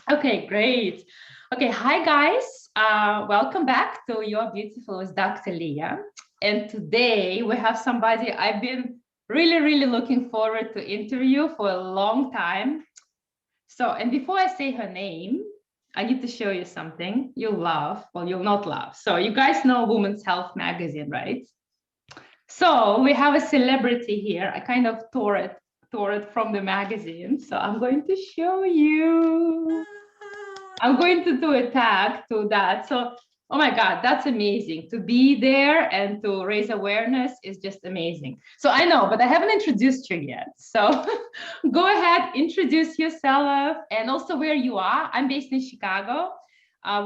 Okay, great. Okay, hi guys. Welcome back to Your Beautiful with Dr. Leah. And today we have somebody I've been really looking forward to interview for a long time. So, and before I say her name, I need to show you something you'll love. Well, you'll not love. So, you guys know Women's Health magazine, right? So we have a celebrity here. I kind of tore it from the magazine. So I'm going to show you. I'm going to do a tag to that. So, oh my God, that's amazing. To be there and to raise awareness is just amazing. So I know, but I haven't introduced you yet. So go ahead, introduce yourself and also where you are. I'm based in Chicago.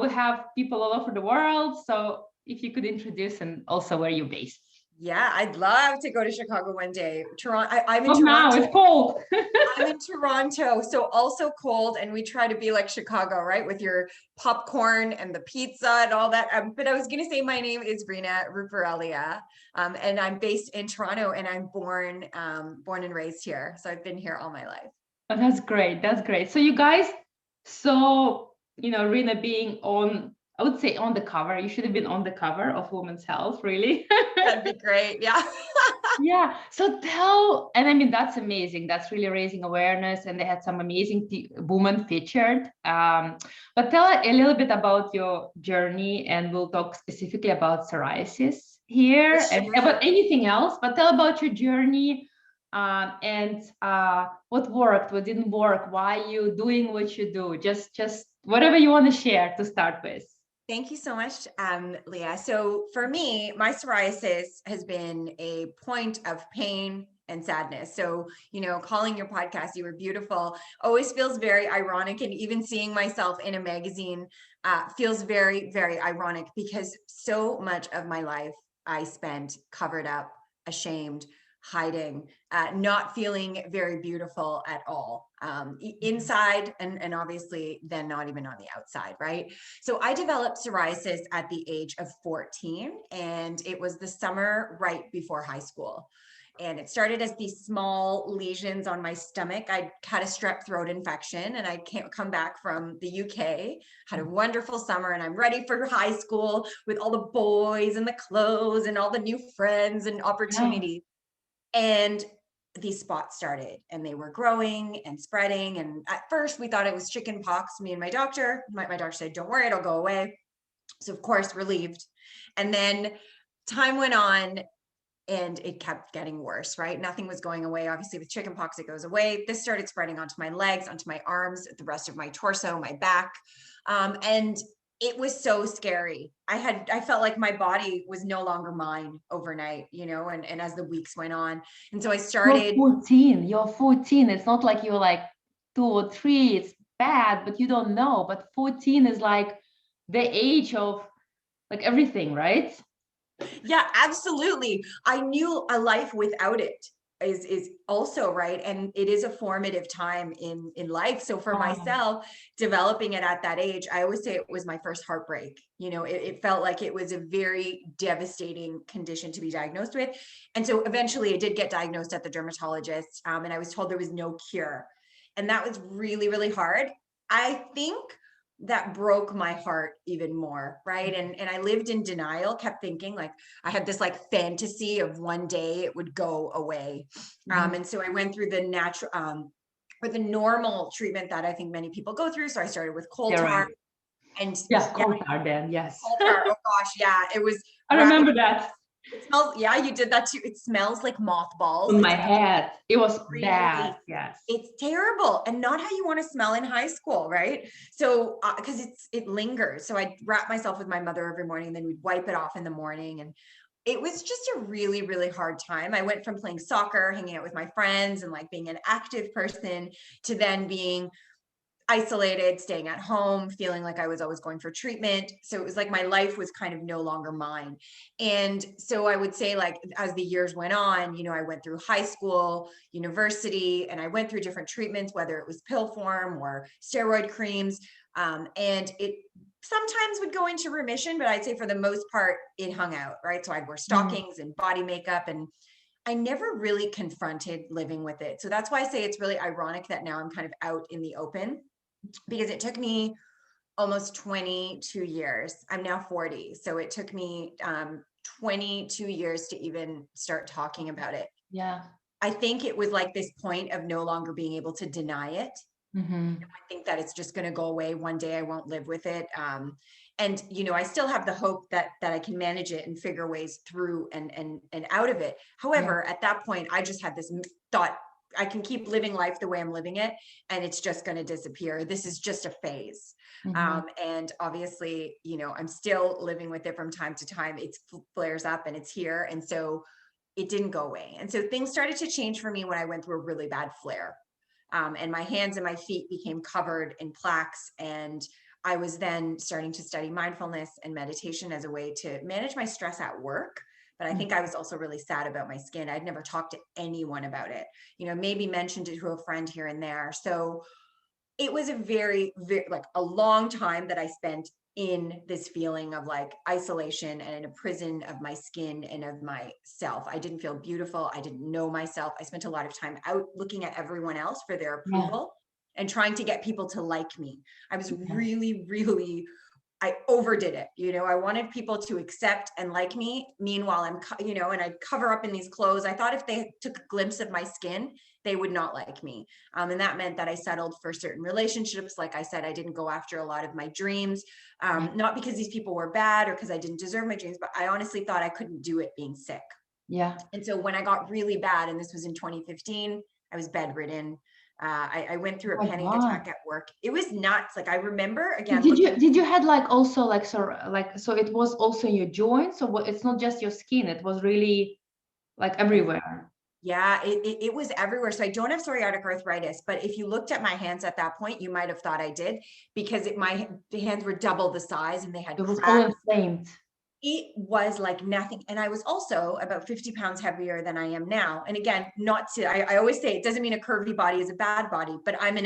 We have people all over the world. So if you could introduce and also where you're based. Yeah, I'd love to go to Chicago one day. Toronto, I'm in Not now, Toronto. it's cold. I'm in Toronto, so also cold, and we try to be like Chicago, right? With your popcorn and the pizza and all that. But I was gonna say my name is Reena Ruparelia, and I'm based in Toronto, and I'm born and raised here. So I've been here all my life. Oh, that's great. That's great. So you guys, Rina being on, I would say on the cover. You should have been on the cover of Women's Health, really. That'd be great. Yeah. Yeah. So and I mean, that's amazing. That's really raising awareness. And they had some amazing women featured. But tell a little bit about your journey, and we'll talk specifically about psoriasis For here and sure. about anything else. But tell about your journey and what worked, what didn't work, why you doing what you do. Just whatever you want to share to start with. Thank you so much, Leah. So for me, my psoriasis has been a point of pain and sadness. So, calling your podcast, You Were Beautiful, always feels very ironic. And even seeing myself in a magazine feels very ironic because so much of my life I spent covered up, ashamed, hiding, not feeling very beautiful at all, inside and obviously then not even on the outside, right? So I developed psoriasis at the age of 14, and it was the summer right before high school. And it started as these small lesions on my stomach. I had a strep throat infection and I can't come back from the UK, had a wonderful summer, and I'm ready for high school with all the boys and the clothes and all the new friends and Yeah. opportunities. And these spots started and they were growing and spreading. And at first we thought it was chicken pox. Me and my doctor said, don't worry, it'll go away. So of course, relieved. And then time went on and it kept getting worse, right? Nothing was going away. Obviously with chicken pox, it goes away. This started spreading onto my legs, onto my arms, the rest of my torso, my back. And it was so scary. I felt like my body was no longer mine overnight, and as the weeks went on. And so I started. You're 14. It's not like you're like 2 or 3. It's bad, but you don't know. But 14 is like the age of like everything, right? Yeah, absolutely. I knew a life without it is also right, and it is a formative time in life. So for Oh, myself, developing it at that age, I always say it was my first heartbreak. It felt like it was a very devastating condition to be diagnosed with. And so eventually I did get diagnosed at the dermatologist, and I was told there was no cure. And that was really hard. I think that broke my heart even more, right? And I lived in denial, kept thinking like I had this like fantasy of one day it would go away. And so I went through the natural or the normal treatment that I think many people go through. So I started with coal you're tar right. and Yeah, yeah, cold hard then. Yes. coal tar. Oh gosh, yeah, it was I remember that it smells, yeah, you did that too. It smells like mothballs. on It's my head. It was bad. really, Yes. it's terrible and not how you want to smell in high school, right? So because it lingers, so I'd wrap myself with my mother every morning and then we'd wipe it off in the morning, and it was just a really hard time. I went from playing soccer, hanging out with my friends and like being an active person, to then being isolated, staying at home, feeling like I was always going for treatment. So it was like my life was kind of no longer mine. And so I would say, like, as the years went on, I went through high school, university, and I went through different treatments, whether it was pill form or steroid creams. And it sometimes would go into remission, but I'd say for the most part, it hung out, right? So I'd wear stockings and body makeup, and I never really confronted living with it. So that's why I say it's really ironic that now I'm kind of out in the open. because it took me almost 22 years. I'm now 40. So it took me 22 years to even start talking about it. Yeah. I think it was like this point of no longer being able to deny it. Mm-hmm. I think that it's just going to go away. One day I won't live with it. And, I still have the hope that I can manage it and figure ways through and out of it. However, at that point, I just had this thought, I can keep living life the way I'm living it, and it's just going to disappear. This is just a phase. Mm-hmm. And obviously, I'm still living with it from time to time. It flares up and it's here. And so it didn't go away. And so things started to change for me when I went through a really bad flare. And my hands and my feet became covered in plaques. And I was then starting to study mindfulness and meditation as a way to manage my stress at work. But I think I was also really sad about my skin. I'd never talked to anyone about it, maybe mentioned it to a friend here and there. So it was a very, very, like a long time that I spent in this feeling of like isolation and in a prison of my skin and of myself. I didn't feel beautiful. I didn't know myself. I spent a lot of time out looking at everyone else for their approval and trying to get people to like me. I was really, really, I overdid it. I wanted people to accept and like me. Meanwhile, and I'd cover up in these clothes. I thought if they took a glimpse of my skin, they would not like me. And that meant that I settled for certain relationships. Like I said, I didn't go after a lot of my dreams, not because these people were bad or because I didn't deserve my dreams, but I honestly thought I couldn't do it being sick. Yeah. And so when I got really bad, and this was in 2015, I was bedridden. I went through a panic attack at work. It was nuts. Like I remember again. Did you had like also like so it was also in your joints? So it's not just your skin. It was really like everywhere. Yeah, it was everywhere. So I don't have psoriatic arthritis, but if you looked at my hands at that point, you might have thought I did, because my hands were double the size and they had It was all cracks. inflamed. It was like nothing. And I was also about 50 pounds heavier than I am now. And again, I always say it doesn't mean a curvy body is a bad body, but I'm in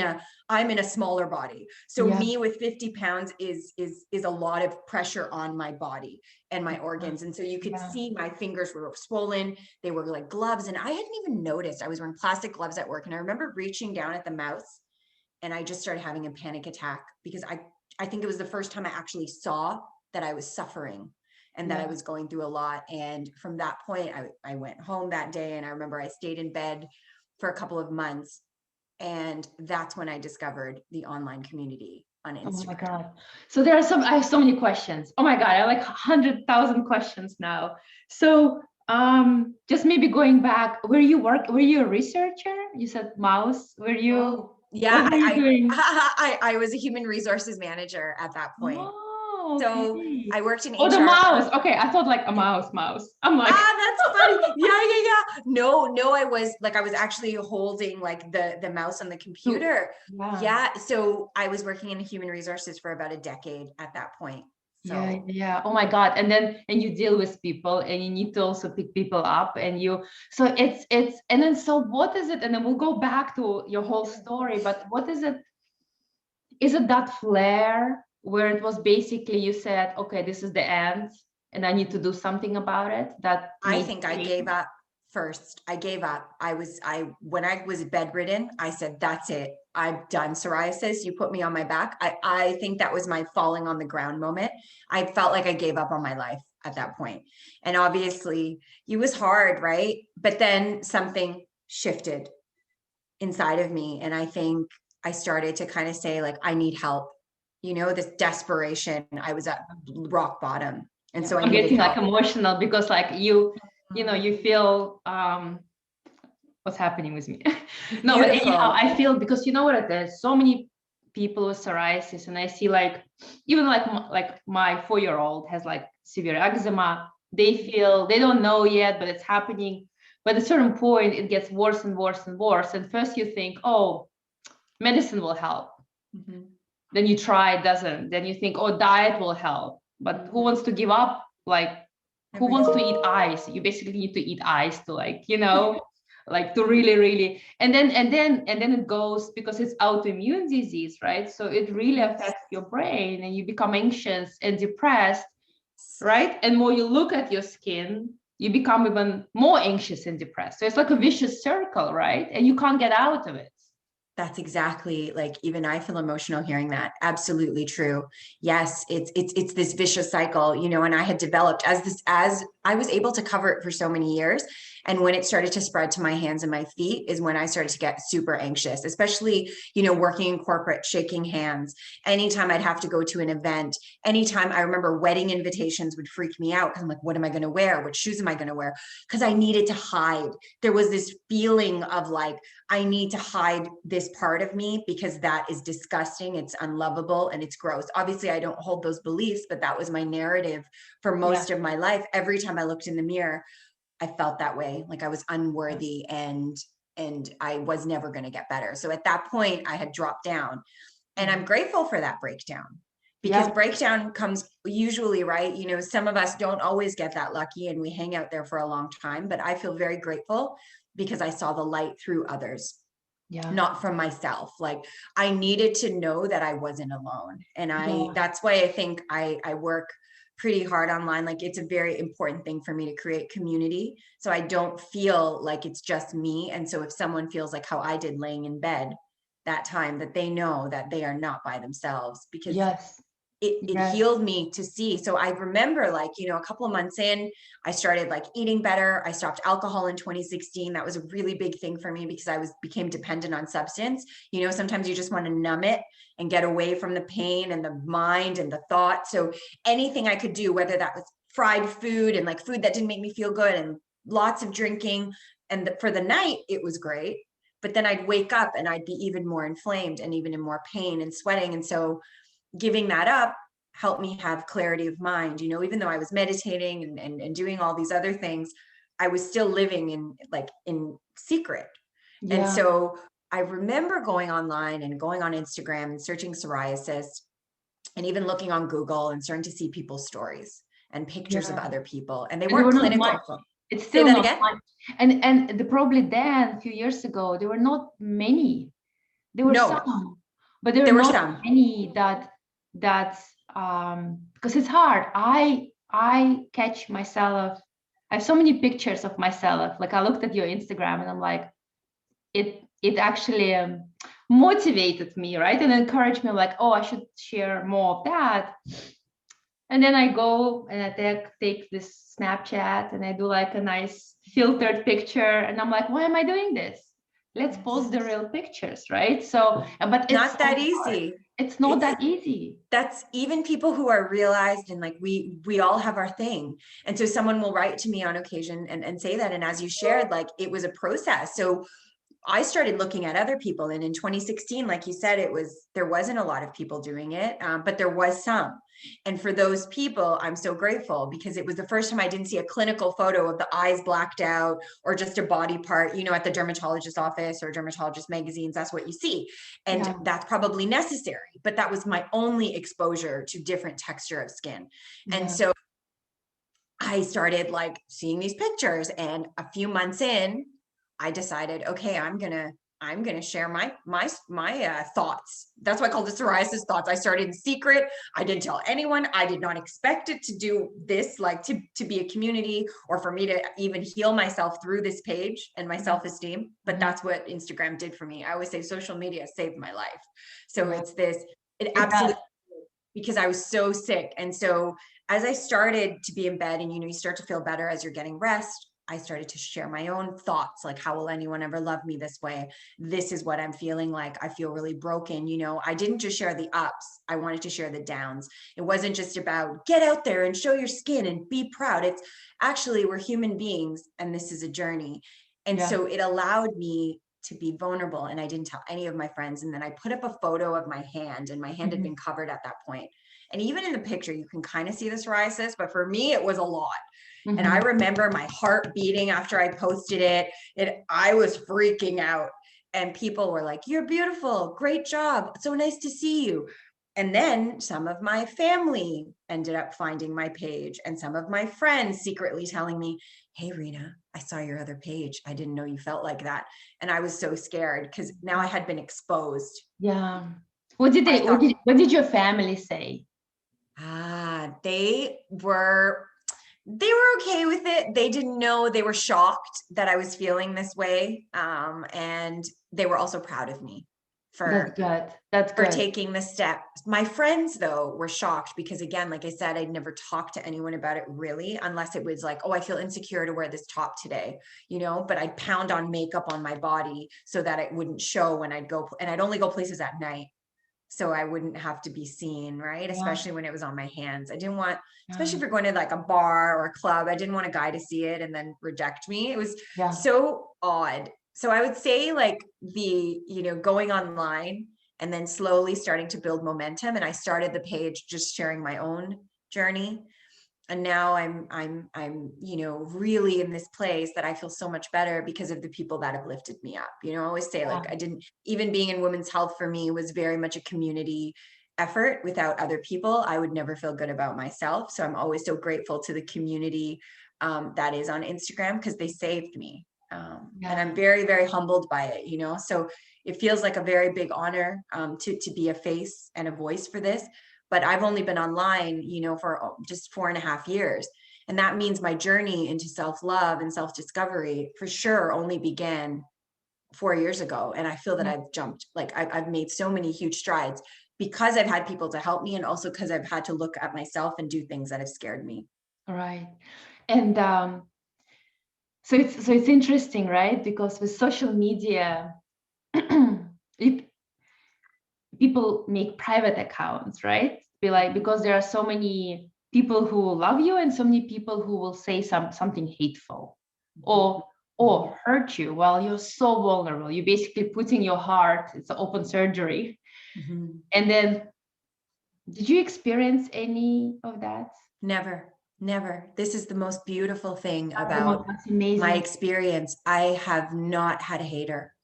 a smaller body. So me with 50 pounds is a lot of pressure on my body and my organs. And so you could see my fingers were swollen. They were like gloves. And I hadn't even noticed. I was wearing plastic gloves at work. And I remember reaching down at the mouse and I just started having a panic attack, because I think it was the first time I actually saw that I was suffering and that I was going through a lot. And from that point, I went home that day, and I remember I stayed in bed for a couple of months. And that's when I discovered the online community on Instagram. Oh my God. So I have so many questions. Oh my God, I have like 100,000 questions now. So just maybe going back, were you a researcher? You said mouse. Were you? Yeah, what were you doing? I was a human resources manager at that point. Oh, okay. So I worked in HR. Oh, the mouse. Okay, I thought like a mouse. I'm like, that's funny. Yeah. No, I was actually holding like the mouse on the computer. Yeah. So I was working in human resources for about a decade at that point. So. Yeah. Oh my God. And you deal with people, and you need to also pick people up, and so and then, so what is it? And then we'll go back to your whole story, but what is it? Is it that flare where it was basically you said, okay, this is the end and I need to do something about it? I think I gave up first. I gave up. When I was bedridden, I said, that's it. I've done psoriasis. You put me on my back. I think that was my falling on the ground moment. I felt like I gave up on my life at that point. And obviously it was hard, right? But then something shifted inside of me. And I think I started to kind of say, like, I need help, this desperation. I was at rock bottom. And so I'm getting like emotional, because like you feel what's happening with me. No, but anyhow, I feel, because you know what it is, so many people with psoriasis, and I see like even like my 4-year-old has like severe eczema. They don't know yet, but it's happening. But at a certain point, it gets worse and worse and worse. And first you think, oh, medicine will help. Mm-hmm. Then you try, it doesn't. Then you think, oh, diet will help. But who wants to give up? Like, who wants to eat ice? You basically need to eat ice to like, like to really, really. And then it goes, because it's autoimmune disease, right? So it really affects your brain, and you become anxious and depressed, right? And more you look at your skin, you become even more anxious and depressed. So it's like a vicious circle, right? And you can't get out of it. That's exactly, like, even I feel emotional hearing that. Absolutely true. Yes, it's this vicious cycle, you know, and I had developed as I was able to cover it for so many years. And when it started to spread to my hands and my feet is when I started to get super anxious, especially, you know, working in corporate, shaking hands. Anytime I'd have to go to an event, anytime, I remember wedding invitations would freak me out because I'm like, what am I going to wear? What shoes am I going to wear? Because I needed to hide. There was this feeling of like, I need to hide this part of me because that is disgusting. It's unlovable and it's gross. Obviously, I don't hold those beliefs, but that was my narrative for most of my life. Every time I looked in the mirror, I felt that way, like I was unworthy and I was never going to get better. So at that point, I had dropped down, and I'm grateful for that breakdown, because breakdown comes usually, right? You know, some of us don't always get that lucky and we hang out there for a long time, but I feel very grateful because I saw the light through others, not from myself. Like, I needed to know that I wasn't alone. And that's why I think I work pretty hard online. Like, it's a very important thing for me to create community, so I don't feel like it's just me. And so if someone feels like how I did laying in bed that time, that they know that they are not by themselves, because it healed me to see. So I remember, like, you know, a couple of months in, I started like eating better. I stopped alcohol in 2016. That was a really big thing for me because I became dependent on substance. You know, sometimes you just want to numb it and get away from the pain and the mind and the thought. So anything I could do, whether that was fried food and like food that didn't make me feel good, and lots of drinking. And for the night, it was great. But then I'd wake up and I'd be even more inflamed and even in more pain and sweating. And so giving that up helped me have clarity of mind. You know, even though I was meditating and doing all these other things, I was still living in secret. And so I remember going online and going on Instagram and searching psoriasis, and even looking on Google and starting to see people's stories and pictures of other people. And they weren't clinical. It's still not much. And probably then, a few years ago, there were not many. There were some, but there were not many that because it's hard. I catch myself. I have so many pictures of myself. Like, I looked at your Instagram and I'm like, it actually motivated me, right? And encouraged me, like, oh, I should share more of that. And then I go and I take this Snapchat and I do like a nice filtered picture. And I'm like, why am I doing this? Let's post the real pictures, right? So, but it's not that easy. It's not that easy. That's even people who are realized, and like we all have our thing. And so someone will write to me on occasion and say that. And as you shared, like, it was a process. So I started looking at other people, and in 2016, like you said, there wasn't a lot of people doing it, but there was some. And for those people, I'm so grateful, because it was the first time I didn't see a clinical photo of the eyes blacked out or just a body part. You know, at the dermatologist's office or dermatologist magazines, that's what you see. And that's probably necessary, but that was my only exposure to different texture of skin. And so I started like seeing these pictures, and a few months in, I decided, okay, I'm gonna share my thoughts. That's why I called it psoriasis thoughts. I started in secret. I didn't tell anyone. I did not expect it to do this, like to be a community, or for me to even heal myself through this page and my self-esteem. But that's what Instagram did for me. I always say social media saved my life. So it absolutely, because I was so sick. And so as I started to be in bed, and, you know, you start to feel better as you're getting rest, I started to share my own thoughts, like, how will anyone ever love me this way? This is what I'm feeling like. I feel really broken. You know, I didn't just share the ups. I wanted to share the downs. It wasn't just about get out there and show your skin and be proud. It's actually, we're human beings, and this is a journey. And so it allowed me to be vulnerable, and I didn't tell any of my friends. And then I put up a photo of my hand, and my hand had been covered at that point. And even in the picture, you can kind of see the psoriasis, but for me, it was a lot. And I remember my heart beating after I posted it, and I was freaking out. And people were like, you're beautiful. Great job. So nice to see you. And then some of my family ended up finding my page, and some of my friends secretly telling me, hey, Reena, I saw your other page. I didn't know you felt like that. And I was so scared, because now I had been exposed. Yeah. What did your family say? They were okay with it. They didn't know. They were shocked that I was feeling this way. And they were also proud of me. for That's for good. taking the step. My friends though were shocked because again, like I said, I'd never talked to anyone about it really, unless it was like, oh, I feel insecure to wear this top today, you know, but I'd pound on makeup on my body so that it wouldn't show when I'd go, and I'd only go places at night. So I wouldn't have to be seen, right? Yeah. Especially when it was on my hands. I didn't want, especially if Yeah. you're going to like a bar or a club, I didn't want a guy to see it and then reject me. It was Yeah. so odd. So I would say like the, you know, going online and then slowly starting to build momentum. And I started the page just sharing my own journey. And now I'm, you know, really in this place that I feel so much better because of the people that have lifted me up. You know, I always say like, I didn't, even being in women's health for me was very much a community effort. Without other people, I would never feel good about myself. So I'm always so grateful to the community that is on Instagram because they saved me. And I'm very, very humbled by it, you know, so it feels like a very big honor to be a face and a voice for this. But I've only been online, you know, for just 4.5 years. And that means my journey into self-love and self-discovery for sure only began 4 years ago. And I feel that I've jumped, like I've made so many huge strides because I've had people to help me. And also because I've had to look at myself and do things that have scared me. All right. And so it's interesting, right? Because with social media, people make private accounts, right? Be like, because there are so many people who love you and so many people who will say something hateful or hurt you while you're so vulnerable. You're basically putting your heart, it's an open surgery. And then, did you experience any of that? Never. This is the most beautiful thing That's about amazing. my experience. I have not had a hater.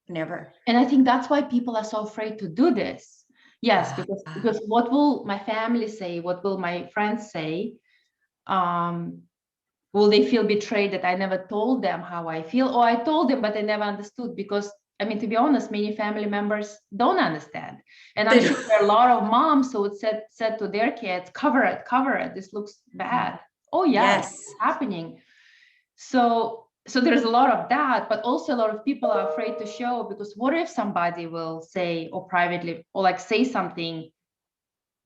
Never. And I think that's why people are so afraid to do this. Yes, because what will my family say? What will my friends say? Will they feel betrayed that I never told them how I feel? Or I told them, but they never understood? Because, I mean, to be honest, many family members don't understand. And I'm sure there are a lot of moms who would said to their kids, cover it. This looks bad. Oh, yeah, yes, it's happening. So there's a lot of that, but also a lot of people are afraid to show, because what if somebody will say, or privately, or like say something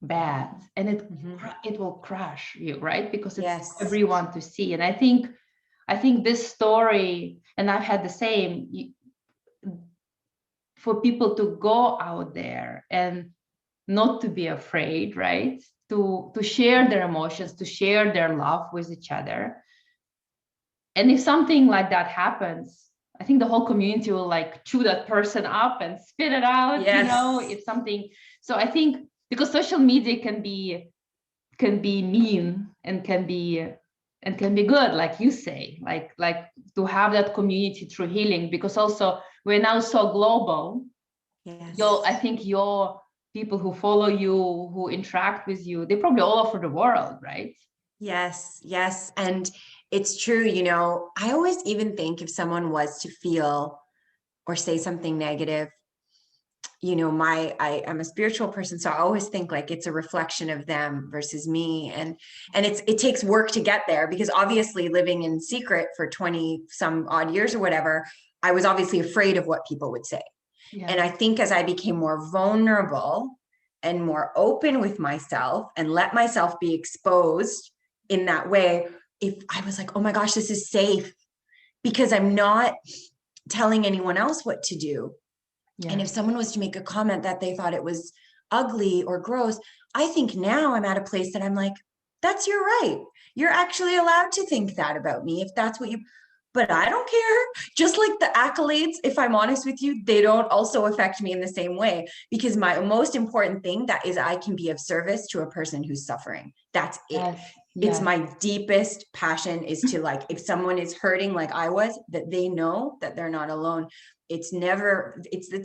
bad, and it will crush you, right? Because it's everyone to see. And I think this story, and I've had the same, for people to go out there and not to be afraid, right? To share their emotions, to share their love with each other. And if something like that happens, I think the whole community will like chew that person up and spit it out, you know, if something. So I think, because social media can be mean and can be good, like you say, like to have that community through healing, because also we're now so global. I think your people who follow you, who interact with you, they're probably all over the world, right? Yes. And it's true, you know, I always even think if someone was to feel or say something negative, you know, I'm a spiritual person, so I always think like it's a reflection of them versus me. And it takes work to get there, because obviously living in secret for 20 some odd years or whatever, I was obviously afraid of what people would say. And I think as I became more vulnerable and more open with myself and let myself be exposed in that way, if I was like, oh my gosh, this is safe because I'm not telling anyone else what to do. And if someone was to make a comment that they thought it was ugly or gross, I think now I'm at a place that I'm like, that's your right. You're actually allowed to think that about me if that's what you, but I don't care. Just like the accolades, if I'm honest with you, they don't also affect me in the same way, because my most important thing that is I can be of service to a person who's suffering. That's it. It's my deepest passion is to, like, if someone is hurting like I was, that they know that they're not alone. It's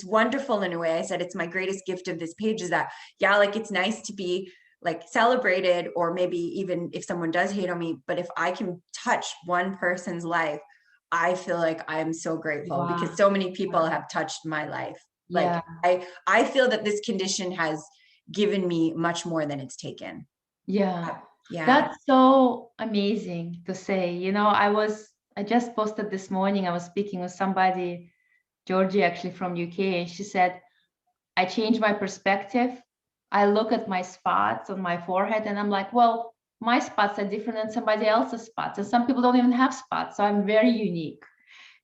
wonderful in a way. I said, it's my greatest gift of this page is that, yeah, like it's nice to be like celebrated, or maybe even if someone does hate on me, but if I can touch one person's life, I feel like I'm so grateful because so many people have touched my life. Like I feel that this condition has given me much more than it's taken. That's so amazing to say. You know, I just posted this morning, I was speaking with somebody, Georgie, actually from UK, and she said, I change my perspective. I look at my spots on my forehead and I'm like, well, my spots are different than somebody else's spots. And some people don't even have spots. So I'm very unique.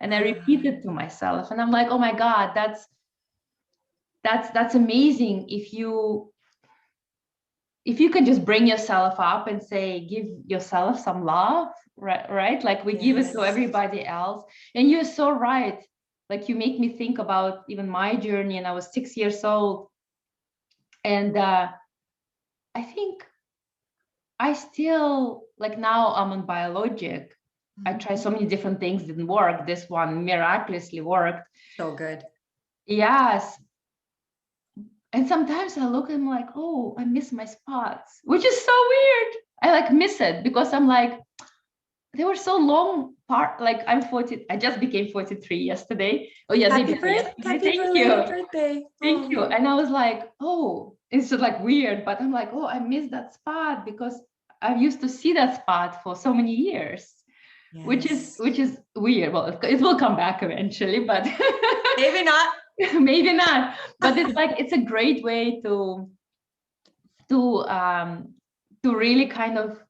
And I repeat it to myself. And I'm like, oh my God, that's amazing. If you can just bring yourself up and say, give yourself some love, right? Like we give it to everybody else. And you're so right. Like you make me think about even my journey, and I was 6 years old. And I think I still, like now I'm on biologic. I tried so many different things, didn't work. This one miraculously worked. So good. Yes. And sometimes I look and I'm like, oh, I miss my spots, which is so weird. I like miss it because I'm like, they were so long part. Like I'm 40, I just became 43 yesterday. Oh yeah, Happy birthday. Thank you. Thank you. And I was like, oh, it's just like weird, but I'm like, oh, I miss that spot because I used to see that spot for so many years, which is weird. Well, it will come back eventually, but maybe not. Maybe not. But it's like it's a great way to really kind of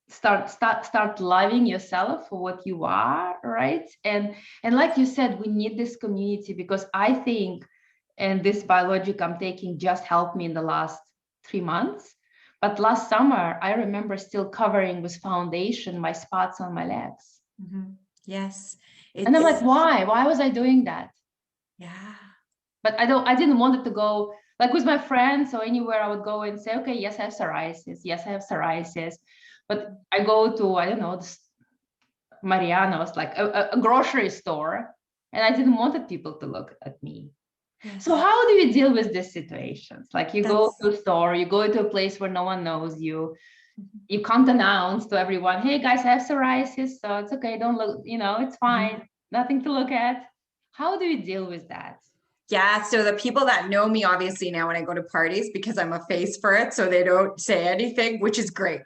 start loving yourself for what you are, right? And like you said, we need this community, because I think, and this biologic I'm taking just helped me in the last 3 months. But last summer, I remember still covering with foundation my spots on my legs. Yes. And I'm like, why was I doing that? Yeah. But I didn't want it to go like with my friends or anywhere. I would go and say, okay, yes, I have psoriasis. Yes, I have psoriasis. But I go to, I don't know, Mariano's, like a grocery store, and I didn't want people to look at me. Yes. So how do you deal with these situations? Like you go to a store, you go to a place where no one knows you. You can't announce to everyone, hey guys, I have psoriasis, so it's okay. Don't look, it's fine. Nothing to look at. How do you deal with that? Yeah, so the people that know me obviously now when I go to parties, because I'm a face for it, so they don't say anything, which is great.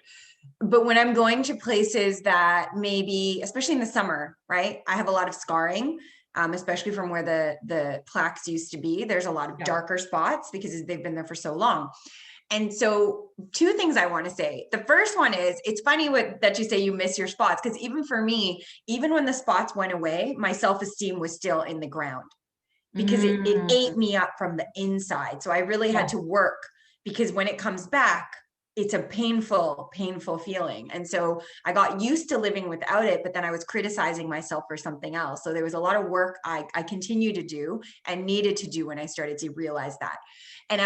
But when I'm going to places that maybe, especially in the summer, right? I have a lot of scarring, especially from where the plaques used to be. There's a lot of darker spots because they've been there for so long. And so 2 things I want to say. The first one is, it's funny that you say you miss your spots, because even for me, even when the spots went away, my self-esteem was still in the ground, because it ate me up from the inside. So I really had to work, because when it comes back, it's a painful feeling. And so I got used to living without it, but then I was criticizing myself for something else. So there was a lot of work I continue to do and needed to do when I started to realize that. And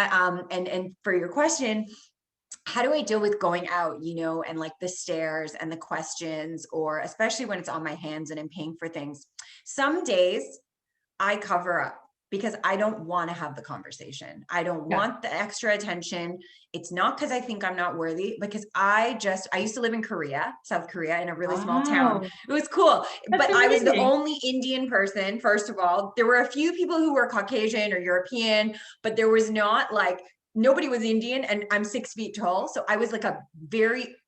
and for your question, how do I deal with going out, and like the stares and the questions, or especially when it's on my hands and I'm paying for things? Some days I cover up, because I don't want to have the conversation. I don't want the extra attention. It's not because I think I'm not worthy, because I used to live in Korea, South Korea, in a really small town. It was cool. But I was the only Indian person, first of all. There were a few people who were Caucasian or European, but there was not like, nobody was Indian, and I'm 6 feet tall. So I was like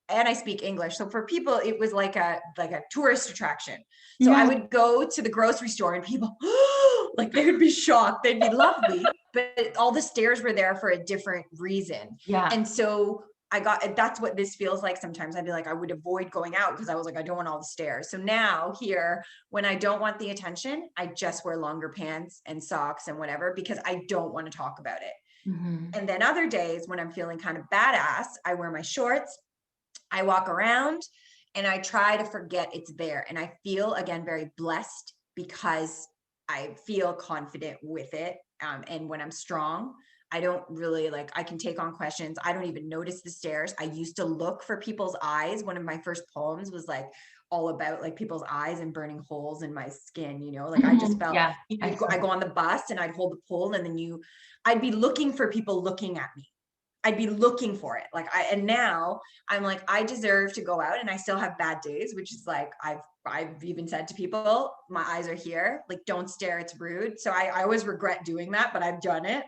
and I speak English. So for people, it was like a tourist attraction. So I would go to the grocery store and people, like they would be shocked. They'd be lovely, but all the stares were there for a different reason. Yeah. And so that's what this feels like. Sometimes I'd be like, I would avoid going out because I was like, I don't want all the stares. So now here, when I don't want the attention, I just wear longer pants and socks and whatever, because I don't want to talk about it. And then other days when I'm feeling kind of badass, I wear my shorts, I walk around, and I try to forget it's there. And I feel, again, very blessed, because I feel confident with it. And when I'm strong, I don't really I can take on questions. I don't even notice the stares. I used to look for people's eyes. One of my first poems was all about people's eyes and burning holes in my skin, I just felt, I go on the bus and I'd hold the pole, and then I'd be looking for people looking at me. I'd be looking for it. And now I'm like, I deserve to go out, and I still have bad days, which is I've even said to people, my eyes are here, don't stare, it's rude. So I always regret doing that, but I've done it.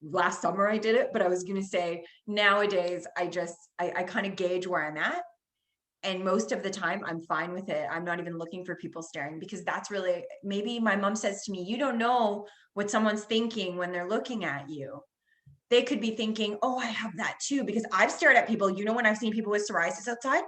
Last summer I did it, but I was going to say nowadays, I kind of gauge where I'm at. And most of the time I'm fine with it. I'm not even looking for people staring, because that's really, maybe my mom says to me, you don't know what someone's thinking when they're looking at you. They could be thinking, oh, I have that too, because I've stared at people, when I've seen people with psoriasis outside,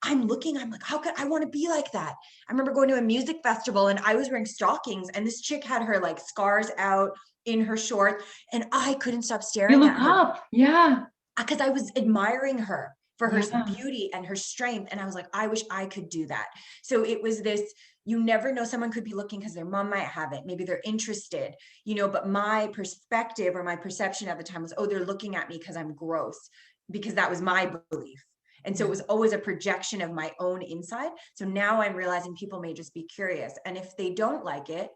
I'm like, how could I want to be like that? I remember going to a music festival and I was wearing stockings and this chick had her like scars out in her shorts and I couldn't stop You staring look at her up. Yeah. because I was admiring her for her Yeah. beauty and her strength. And I was like, I wish I could do that. So it was this, you never know, someone could be looking because their mom might have it. Maybe they're interested, but my perspective or my perception at the time was, oh, they're looking at me because I'm gross, because that was my belief. And so it was always a projection of my own inside. So now I'm realizing people may just be curious. And if they don't like it,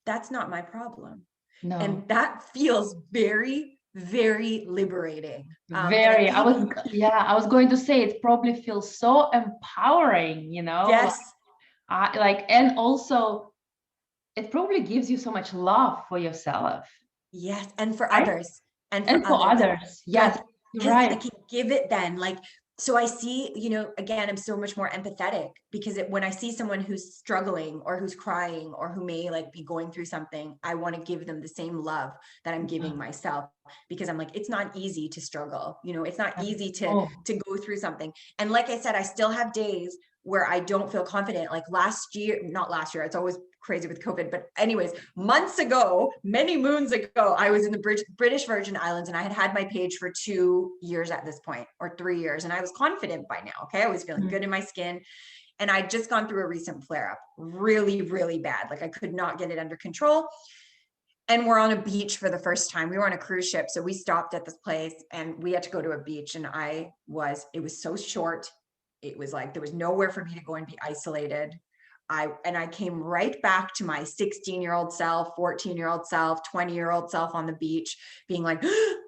that's not my problem. No. And that feels very, very liberating. Very. I was going to say it probably feels so empowering, Yes. And also it probably gives you so much love for yourself. Yes. And for Right? others. And And for others. Yes. Because Right. I can give it then. So I see, again, I'm so much more empathetic because when I see someone who's struggling or who's crying or who may be going through something, I want to give them the same love that I'm giving myself, because I'm like, it's not easy to struggle. It's not easy to go through something. And like I said, I still have days where I don't feel confident. Like not last year, it's always crazy with COVID, but anyways, months ago, many moons ago, I was in the British Virgin Islands and I had my page for 2 years at this point, or 3 years. And I was confident by now. Okay. I was feeling good in my skin. And I'd just gone through a recent flare up, really, really bad. Like I could not get it under control. And we're on a beach for the first time. We were on a cruise ship. So we stopped at this place and we had to go to a beach. And it was so short. It was like, there was nowhere for me to go and be isolated. I came right back to my 16-year-old self, 14-year-old self, 20-year-old self on the beach, being like,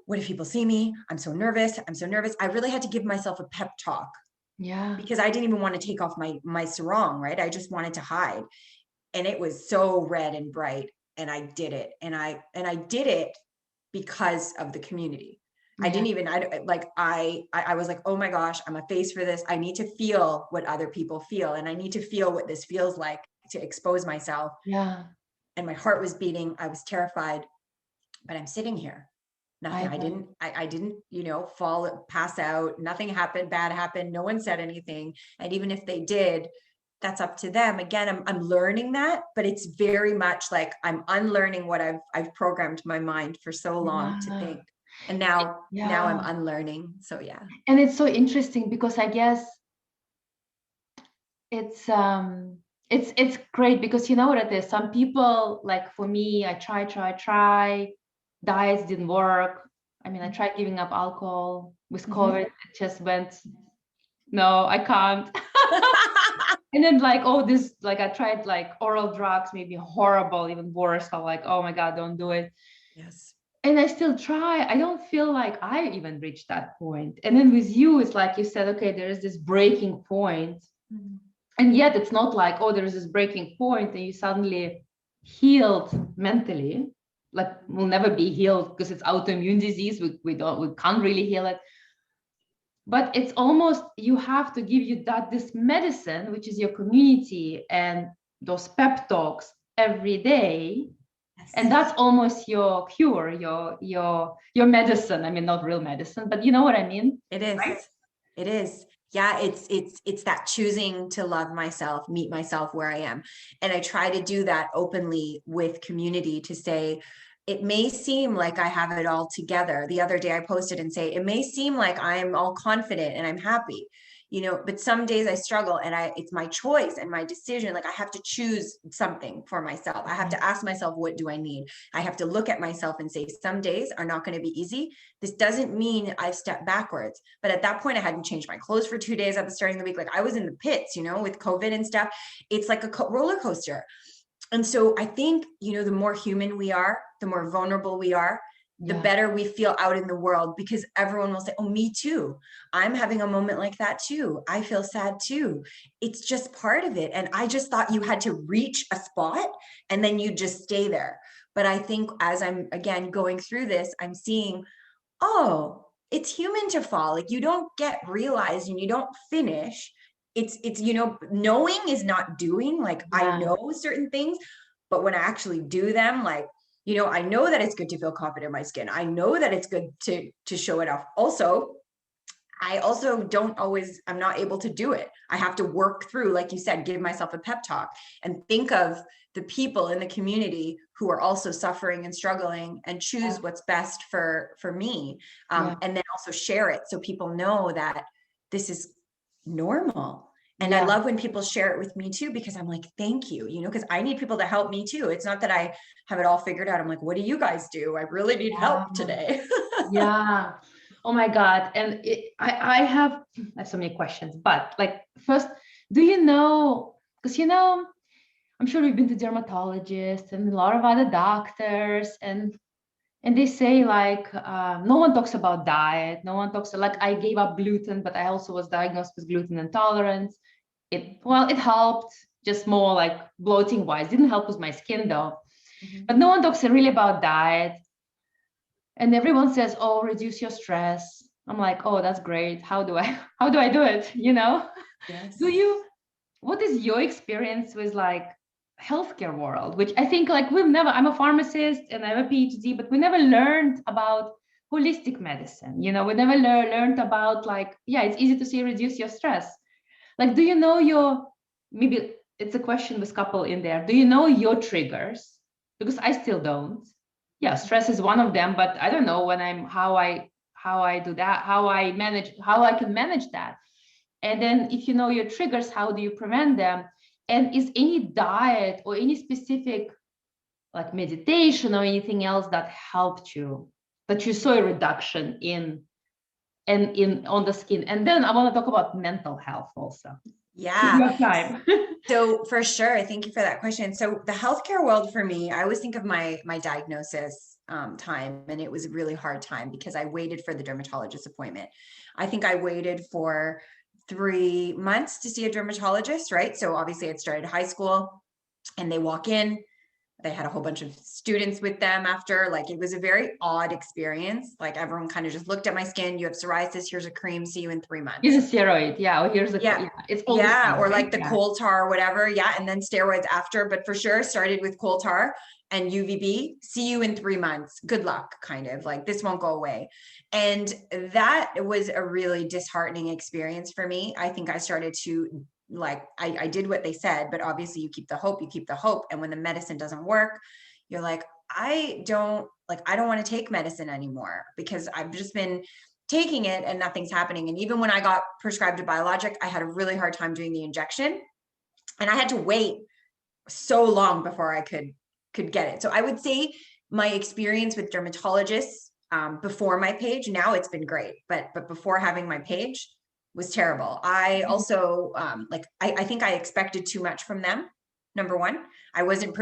what if people see me? I'm so nervous. I really had to give myself a pep talk. Yeah. Because I didn't even want to take off my sarong, right? I just wanted to hide. And it was so red and bright. And I did it. And I did it because of the community. I didn't even, I was like, oh my gosh, I'm a face for this. I need to feel what other people feel. And I need to feel what this feels like to expose myself. Yeah. And my heart was beating. I was terrified, but I'm sitting here. Nothing. I didn't, pass out. Nothing happened, bad happened. No one said anything. And even if they did, that's up to them. Again, I'm learning that, but it's very much like I'm unlearning what I've programmed my mind for so long to think. And now I'm unlearning. So yeah. And it's so interesting because I guess it's great because you know what it is. Some people, like for me, I try, diets didn't work. I mean, I tried giving up alcohol with COVID. It just went, no, I can't. And then I tried oral drugs, maybe horrible, even worse. I'm like, oh my God, don't do it. Yes. And I still try. I don't feel like I even reached that point. And then with you, it's like you said, okay, there is this breaking point. And yet it's not like, oh, there is this breaking point and you suddenly healed mentally. Like we'll never be healed because it's autoimmune disease. We can't really heal it. But it's almost, you have to give you this medicine, which is your community and those pep talks every day. Yes. And that's almost your cure, your medicine. I mean, not real medicine, but you know what I mean? It is. Right? It is. Yeah, it's that choosing to love myself, meet myself where I am. And I try to do that openly with community to say, it may seem like I have it all together. The other day I posted and say, it may seem like I'm all confident and I'm happy, but some days I struggle and it's my choice and my decision. Like I have to choose something for myself. I have to ask myself, what do I need? I have to look at myself and say, some days are not going to be easy. This doesn't mean I've stepped backwards. But at that point, I hadn't changed my clothes for 2 days at the starting of the week. Like I was in the pits, with COVID and stuff. It's like a roller coaster. And so I think, the more human we are, the more vulnerable we are, the better we feel out in the world, because everyone will say, oh, me too. I'm having a moment like that too. I feel sad too. It's just part of it. And I just thought you had to reach a spot and then you just stay there. But I think as I'm again going through this, I'm seeing, oh, it's human to fall. Like you don't get realized and you don't finish. it's, you know, knowing is not doing. Like I know certain things, but when I actually do them, like, you know, I know that it's good to feel confident in my skin. I know that it's good to show it off. Also, I also don't always, I'm not able to do it. I have to work through, like you said, give myself a pep talk and think of the people in the community who are also suffering and struggling, and choose what's best for me. And then also share it so people know that this is normal. And I love when people share it with me too, because I'm like, thank you, you know, because I need people to help me too. It's not that I have it all figured out. I'm like, what do you guys do? I really need help today. Yeah. Oh my God. And I have so many questions, but like, first, do you know, because, you know, I'm sure we've been to dermatologists and a lot of other doctors, and they say like, no one talks about diet. No one talks, like, I gave up gluten, but I also was diagnosed with gluten intolerance. It helped, just more like bloating wise. Didn't help with my skin though. But no one talks really about diet. And everyone says, oh, reduce your stress. I'm like, oh, that's great. How do I do it? You know? Yes. What is your experience with like healthcare world, which I think like I'm a pharmacist and I have a PhD, but we never learned about holistic medicine. You know, we never learned about like, yeah, it's easy to say reduce your stress. Like, do you know maybe it's a question with couple in there. Do you know your triggers? Because I still don't. Yeah, stress is one of them, but I don't know how I do that, how I can manage that. And then if you know your triggers, how do you prevent them? And is any diet or any specific like meditation or anything else that helped you, that you saw a reduction in on the skin? And then I want to talk about mental health also. If you Yeah. have time. So for sure, thank you for that question. So the healthcare world for me, I always think of my diagnosis time, and it was a really hard time because I waited for the dermatologist appointment. I think I waited for 3 months to see a dermatologist, right? So obviously I'd started high school, and they walk in, they had a whole bunch of students with them after. Like, it was a very odd experience. Like, everyone kind of just looked at my skin. You have psoriasis, here's a cream, see you in 3 months. Here's a steroid. Yeah. Or here's a, yeah. It's all the same, Or right? like the coal tar or whatever. Yeah. And then steroids after, but for sure started with coal tar and UVB. See you in 3 months. Good luck, kind of like, this won't go away. And that was a really disheartening experience for me. I think I started to, like, I did what they said, but obviously you keep the hope. And when the medicine doesn't work, you're like, I don't want to take medicine anymore, because I've just been taking it and nothing's happening. And even when I got prescribed a biologic, I had a really hard time doing the injection, and I had to wait so long before I could get it. So I would say my experience with dermatologists before my page, now it's been great, but before having my page was terrible. I also I think I expected too much from them. Number one, I wasn't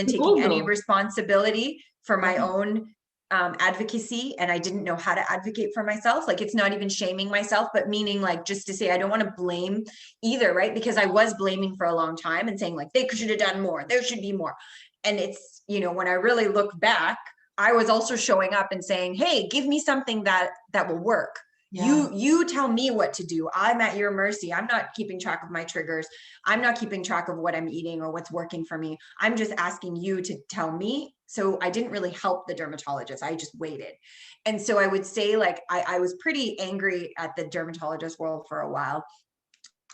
taking any responsibility for my own advocacy, and I didn't know how to advocate for myself. Like, it's not even shaming myself, but meaning like, just to say, I don't want to blame either, right? Because I was blaming for a long time and saying like, they should have done more, there should be more. And it's, you know, when I really look back, I was also showing up and saying, hey, give me something that will work. Yeah. You tell me what to do. I'm at your mercy. I'm not keeping track of my triggers. I'm not keeping track of what I'm eating or what's working for me. I'm just asking you to tell me. So I didn't really help the dermatologist. I just waited. And so I would say, like, I was pretty angry at the dermatologist world for a while.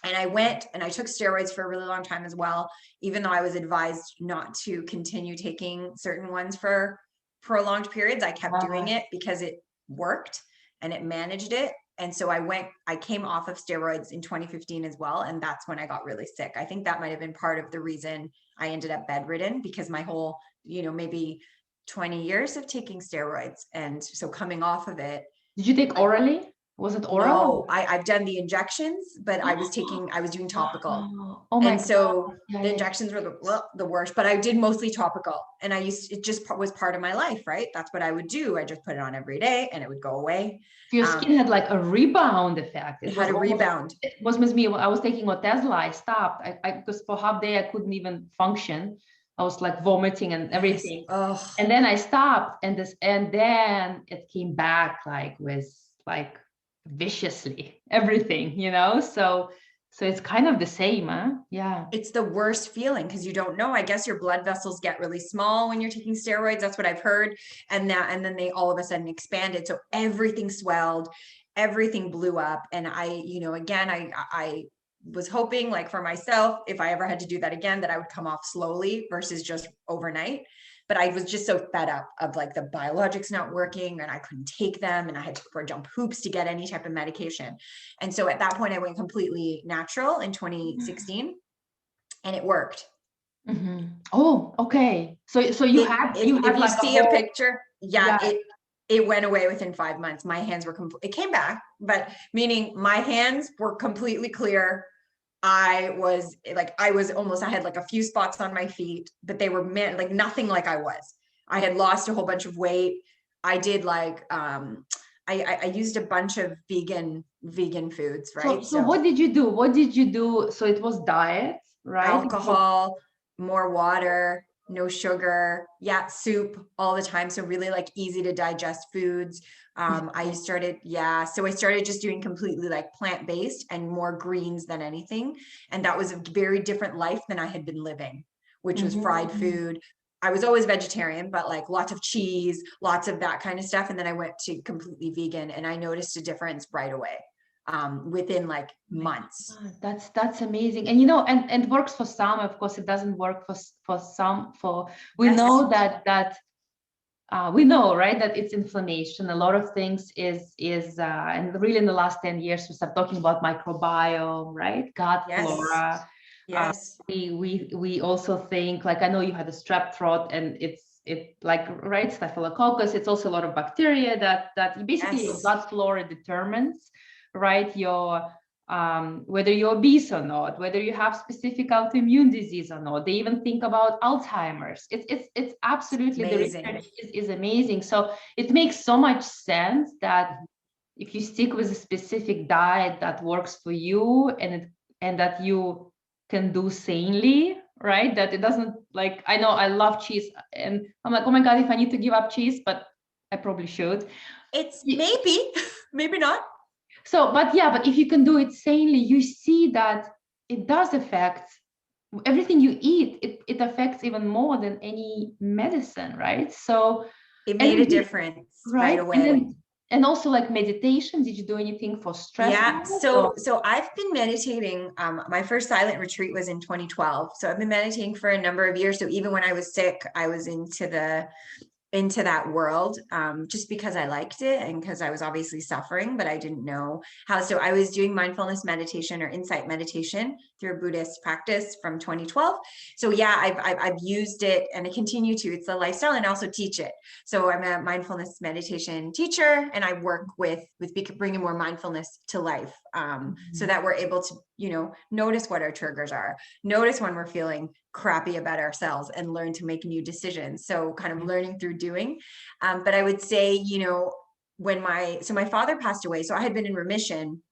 And I went and I took steroids for a really long time as well, even though I was advised not to continue taking certain ones for prolonged periods. I kept doing it because it worked and it managed it. And so I came off of steroids in 2015 as well. And that's when I got really sick. I think that might've been part of the reason I ended up bedridden, because my whole, you know, maybe 20 years of taking steroids. And so coming off of it. Did you take orally? Was it oral? No, I've done the injections, but I was doing topical. Oh my and so God. Yeah, the injections were the worst, but I did mostly topical, and it just was part of my life, right? That's what I would do. I just put it on every day and it would go away. Your skin had like a rebound effect. It had a rebound. It was with me. I was taking Otezla. I stopped. Because for half day I couldn't even function. I was like vomiting and everything. Yes. And then I stopped, and then it came back like with like viciously everything, you know. So So it's kind of the same, huh? Yeah. It's the worst feeling because you don't know. I guess your blood vessels get really small when you're taking steroids. That's what I've heard. And then they all of a sudden expanded. So everything swelled, everything blew up. And again, I was hoping, like, for myself, if I ever had to do that again, that I would come off slowly versus just overnight. But I was just so fed up of, like, the biologics not working, and I couldn't take them, and I had to jump hoops to get any type of medication. And so at that point I went completely natural in 2016, and it worked. Mm-hmm. Oh, okay. So you had If you like a see a whole, picture, yeah. it went away within 5 months. My hands were it came back, but meaning my hands were completely clear. I had like a few spots on my feet, but they were like nothing like I was. I had lost a whole bunch of weight. I did like, I used a bunch of vegan foods, right? So what did you do? What did you do? So it was diet, right? Alcohol, more water, no sugar, soup all the time. So really, like, easy to digest foods. So I started just doing completely, like, plant-based and more greens than anything. And that was a very different life than I had been living, which was fried food. I was always vegetarian, but like lots of cheese, lots of that kind of stuff. And then I went to completely vegan, and I noticed a difference right away. Within like months. That's amazing. And and it works for some. Of course, it doesn't work for some. We know that we know, right, that it's inflammation. A lot of things is and really in the last 10 years we start talking about microbiome, right, gut flora. Yes. We also think, like, I know you had a strep throat, and it like, right, staphylococcus. It's also a lot of bacteria that basically your gut flora determines, right, your whether you're obese or not, whether you have specific autoimmune disease or not. They even think about Alzheimer's. It's absolutely amazing. The research is amazing. So it makes so much sense that if you stick with a specific diet that works for you, and that you can do sanely, right? That it doesn't, like, I know I love cheese, and I'm like, oh my God, if I need to give up cheese, but I probably should. It's maybe not. So, but if you can do it sanely, you see that it does affect everything you eat. It affects even more than any medicine, right? So it made a difference right away. And also, like, meditation, did you do anything for stress? Yeah, so I've been meditating. My first silent retreat was in 2012. So I've been meditating for a number of years. So even when I was sick, I was into that world, just because I liked it and because I was obviously suffering, but I didn't know how. So I was doing mindfulness meditation or insight meditation through a Buddhist practice from 2012. So I've used it, and I continue to. It's a lifestyle, and also teach it. So I'm a mindfulness meditation teacher, and I work with bringing more mindfulness to life, so that we're able to, notice what our triggers are, notice when we're feeling crappy about ourselves, and learn to make new decisions. So kind of learning through doing. But I would say, when my father passed away, so I had been in remission,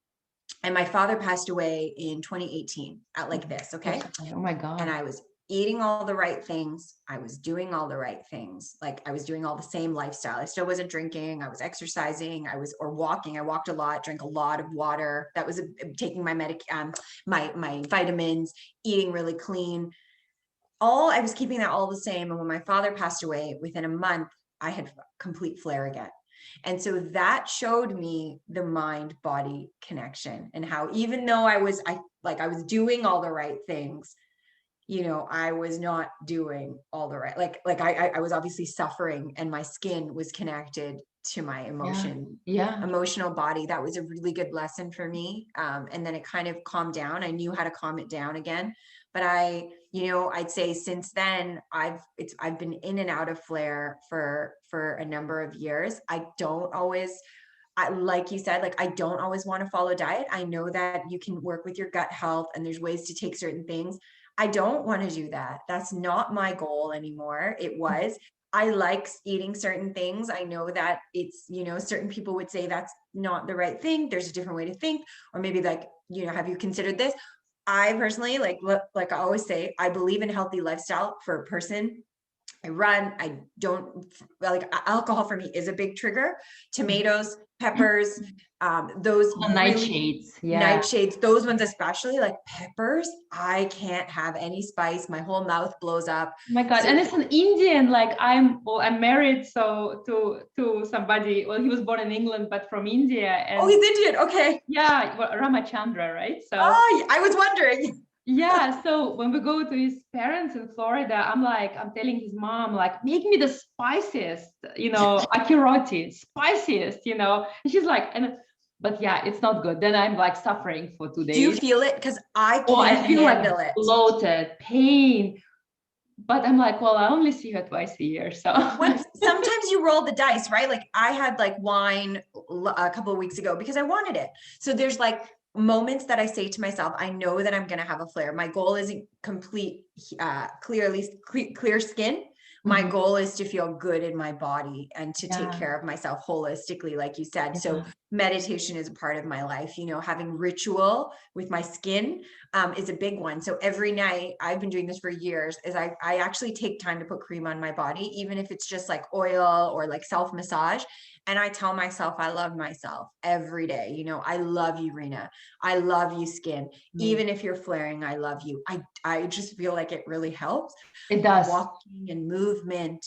and my father passed away in 2018 at like this. Okay. Oh my God. And I was eating all the right things. I was doing all the right things. Like, I was doing all the same lifestyle. I still wasn't drinking. I was exercising. Or walking. I walked a lot, drank a lot of water. That was taking my my vitamins, eating really clean. I was keeping that all the same. And when my father passed away, within a month, I had complete flare again. And so that showed me the mind body connection, and how, even though I was doing all the right things, I was not doing all the right, I was obviously suffering, and my skin was connected to my emotional body. That was a really good lesson for me. And then it kind of calmed down. I knew how to calm it down again. But I'd say since then, I've been in and out of flare for a number of years. I don't always, like you said, like, I don't always want to follow diet. I know that you can work with your gut health, and there's ways to take certain things. I don't want to do that. That's not my goal anymore. It was. I like eating certain things. I know that it's, certain people would say that's not the right thing. There's a different way to think, or maybe like, have you considered this? I personally, like I always say, I believe in healthy lifestyle for a person. I run. I don't like alcohol for me is a big trigger. Tomatoes, peppers, those really Nightshades. Yeah. nightshades, those ones, especially like peppers. I can't have any spice. My whole mouth blows up. Oh my God. So And it's an Indian, like I'm married so to somebody, well, he was born in England, but from India. And he's Indian. Okay. yeah, well, Ramachandra, right? So Oh, I was wondering. yeah, so when we go to his parents in Florida, I'm telling his mom, like, make me the spiciest, akiroti, spiciest, and she's like, but yeah, it's not good. Then I'm like suffering for 2 Do you days. feel it? Because I Oh, I can't feel like handle it. bloated, pain. But I'm like, well, I only see her twice a year. So Sometimes you roll the dice, right? Like I had like wine a couple of weeks ago because I wanted it. So there's like moments that I say to myself, I know that I'm going to have a flare. My goal isn't complete, clear skin. My goal is to feel good in my body and to take care of myself holistically, like you said. So meditation is a part of my life, having ritual with my skin is a big one. So every night, I've been doing this for years, is I actually take time to put cream on my body, even if it's just like oil or like self-massage. And I tell myself, I love myself every day. I love you, Reena. I love you, skin. Even if you're flaring, I love you. I just feel like it really helps. it does. Walking and movement.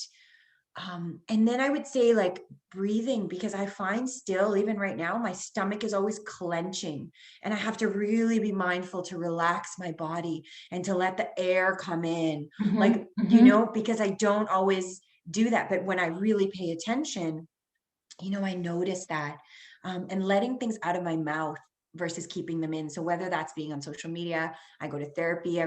And then I would say like breathing, because I find still, even right now, my stomach is always clenching and I have to really be mindful to relax my body and to let the air come in, because I don't always do that. But when I really pay attention, I notice that, and letting things out of my mouth versus keeping them in. So whether that's being on social media, I go to therapy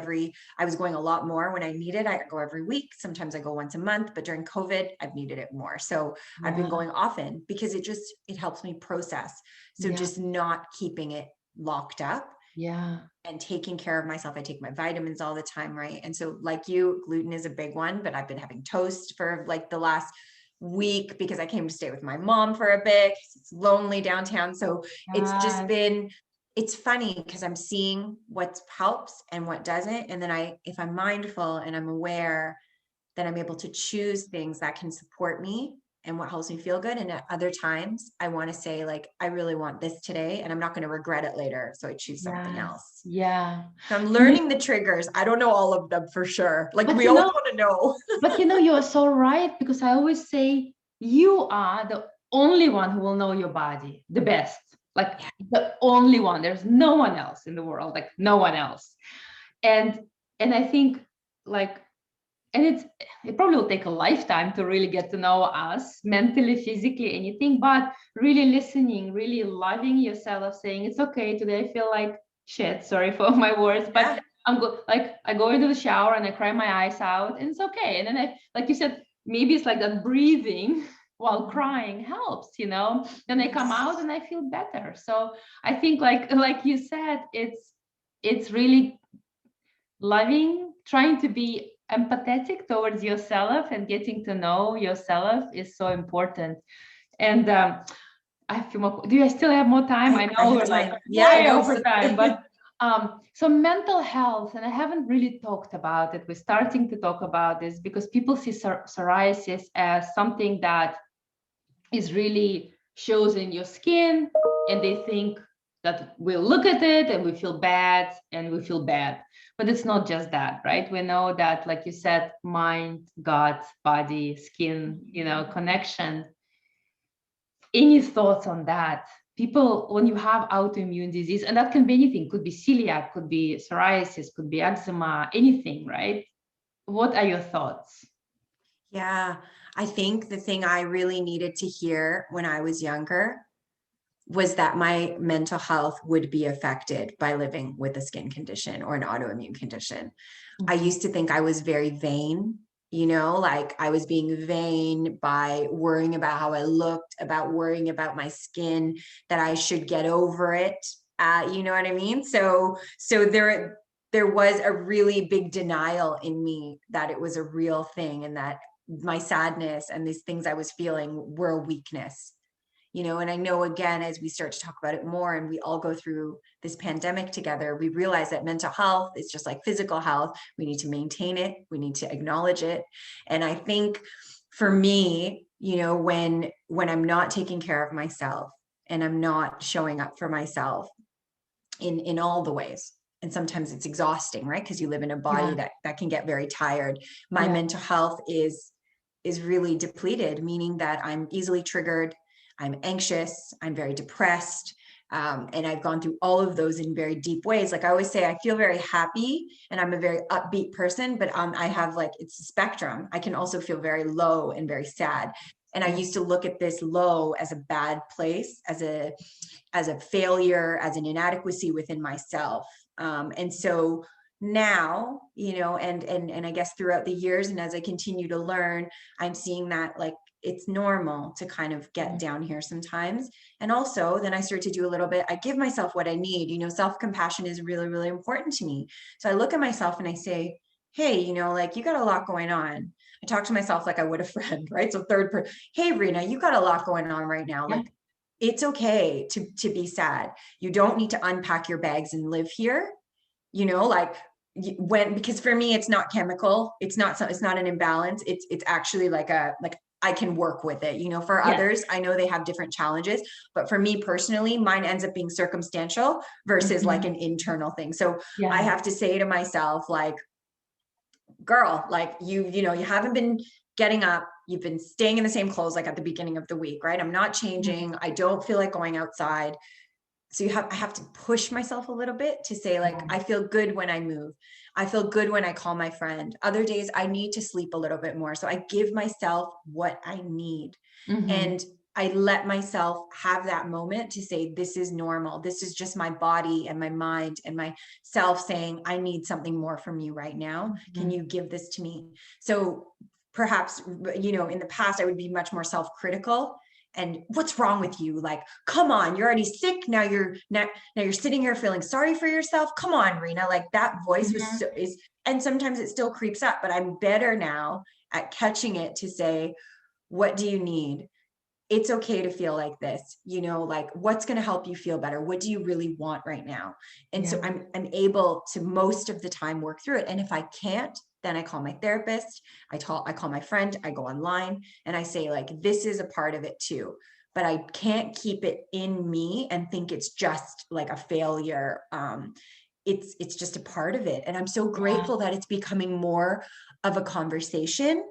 I was going a lot more when I needed. I go every week. Sometimes I go once a month, but during COVID, I've needed it more. So I've been going often because it helps me process. So just not keeping it locked up. Yeah. And taking care of myself. I take my vitamins all the time, right? And so like you, gluten is a big one, but I've been having toast for like the last week because I came to stay with my mom for a bit. It's lonely downtown. So it's just been, it's funny because I'm seeing what helps and what doesn't. And then if I'm mindful and I'm aware, then I'm able to choose things that can support me and what helps me feel good. And at other times I want to say like, I really want this today and I'm not going to regret it later. So I choose something else. Yeah. So I'm learning the triggers. I don't know all of them for sure. Like we always want to know. But you are so right, because I always say you are the only one who will know your body the best, like the only one. There's no one else in the world, like no one else. And I think like, and it probably will take a lifetime to really get to know us mentally, physically, anything, but really listening, really loving yourself, saying it's okay today, I feel like shit, sorry for my words, but I go into the shower and I cry my eyes out and it's okay. And then like you said, maybe it's like that breathing while crying helps, then I come out and I feel better. So I think like you said, it's really loving, trying to be empathetic towards yourself and getting to know yourself is so important. And I feel more, do I still have more time? I know we're like way over time, but so mental health, and I haven't really talked about it. We're starting to talk about this because people see psoriasis as something that is really shows in your skin, and they think that we'll look at it and we feel bad and we feel bad. But it's not just that, right? We know that, like you said, mind, gut, body, skin, connection. Any thoughts on that? People, when you have autoimmune disease, and that can be anything, could be celiac, could be psoriasis, could be eczema, anything, right? What are your thoughts? Yeah, I think the thing I really needed to hear when I was younger was that my mental health would be affected by living with a skin condition or an autoimmune condition. I used to think I was very vain, like I was being vain by worrying about how I looked, about worrying about my skin, that I should get over it. You know what I mean? So there was a really big denial in me that it was a real thing and that my sadness and these things I was feeling were a weakness. And I know, again, as we start to talk about it more and we all go through this pandemic together, we realize that mental health is just like physical health. We need to maintain it. We need to acknowledge it. And I think for me, when I'm not taking care of myself and I'm not showing up for myself in all the ways, and sometimes it's exhausting, right? Because you live in a body that can get very tired. My mental health is really depleted, meaning that I'm easily triggered, I'm anxious, I'm very depressed. And I've gone through all of those in very deep ways. Like I always say, I feel very happy and I'm a very upbeat person, but I have it's a spectrum. I can also feel very low and very sad. And I used to look at this low as a bad place, as a failure, as an inadequacy within myself. And so now, and I guess throughout the years, and as I continue to learn, I'm seeing that it's normal to kind of get down here sometimes. And also then I start to do a little bit, I give myself what I need. Self-compassion is really, really important to me. So I look at myself and I say, hey, you got a lot going on. I talk to myself like I would a friend, right? So third person, hey, Reena, you got a lot going on right now. It's okay to be sad. You don't need to unpack your bags and live here, because for me, it's not chemical. It's not an imbalance. It's actually I can work with it. For others, I know they have different challenges, but for me personally, mine ends up being circumstantial versus an internal thing. So I have to say to myself, girl, you haven't been getting up. You've been staying in the same clothes at the beginning of the week, right? I'm not changing. I don't feel like going outside. So I have to push myself a little bit to say I feel good when I move. I feel good when I call my friend. Other days I need to sleep a little bit more. So I give myself what I need. And I let myself have that moment to say, this is normal. This is just my body and my mind and myself saying, I need something more from you right now. Can you give this to me? So perhaps, in the past, I would be much more self-critical. And what's wrong with you? Come on, you're already sick. Now you're sitting here feeling sorry for yourself. Come on, Reena. That voice and sometimes it still creeps up, but I'm better now at catching it to say, what do you need? It's okay to feel like this, what's going to help you feel better? What do you really want right now? And so I'm able to most of the time work through it. And if I can't, then I call my therapist, I call my friend, I go online and I say this is a part of it too, but I can't keep it in me and think it's just a failure. It's just a part of it. And I'm so grateful that it's becoming more of a conversation,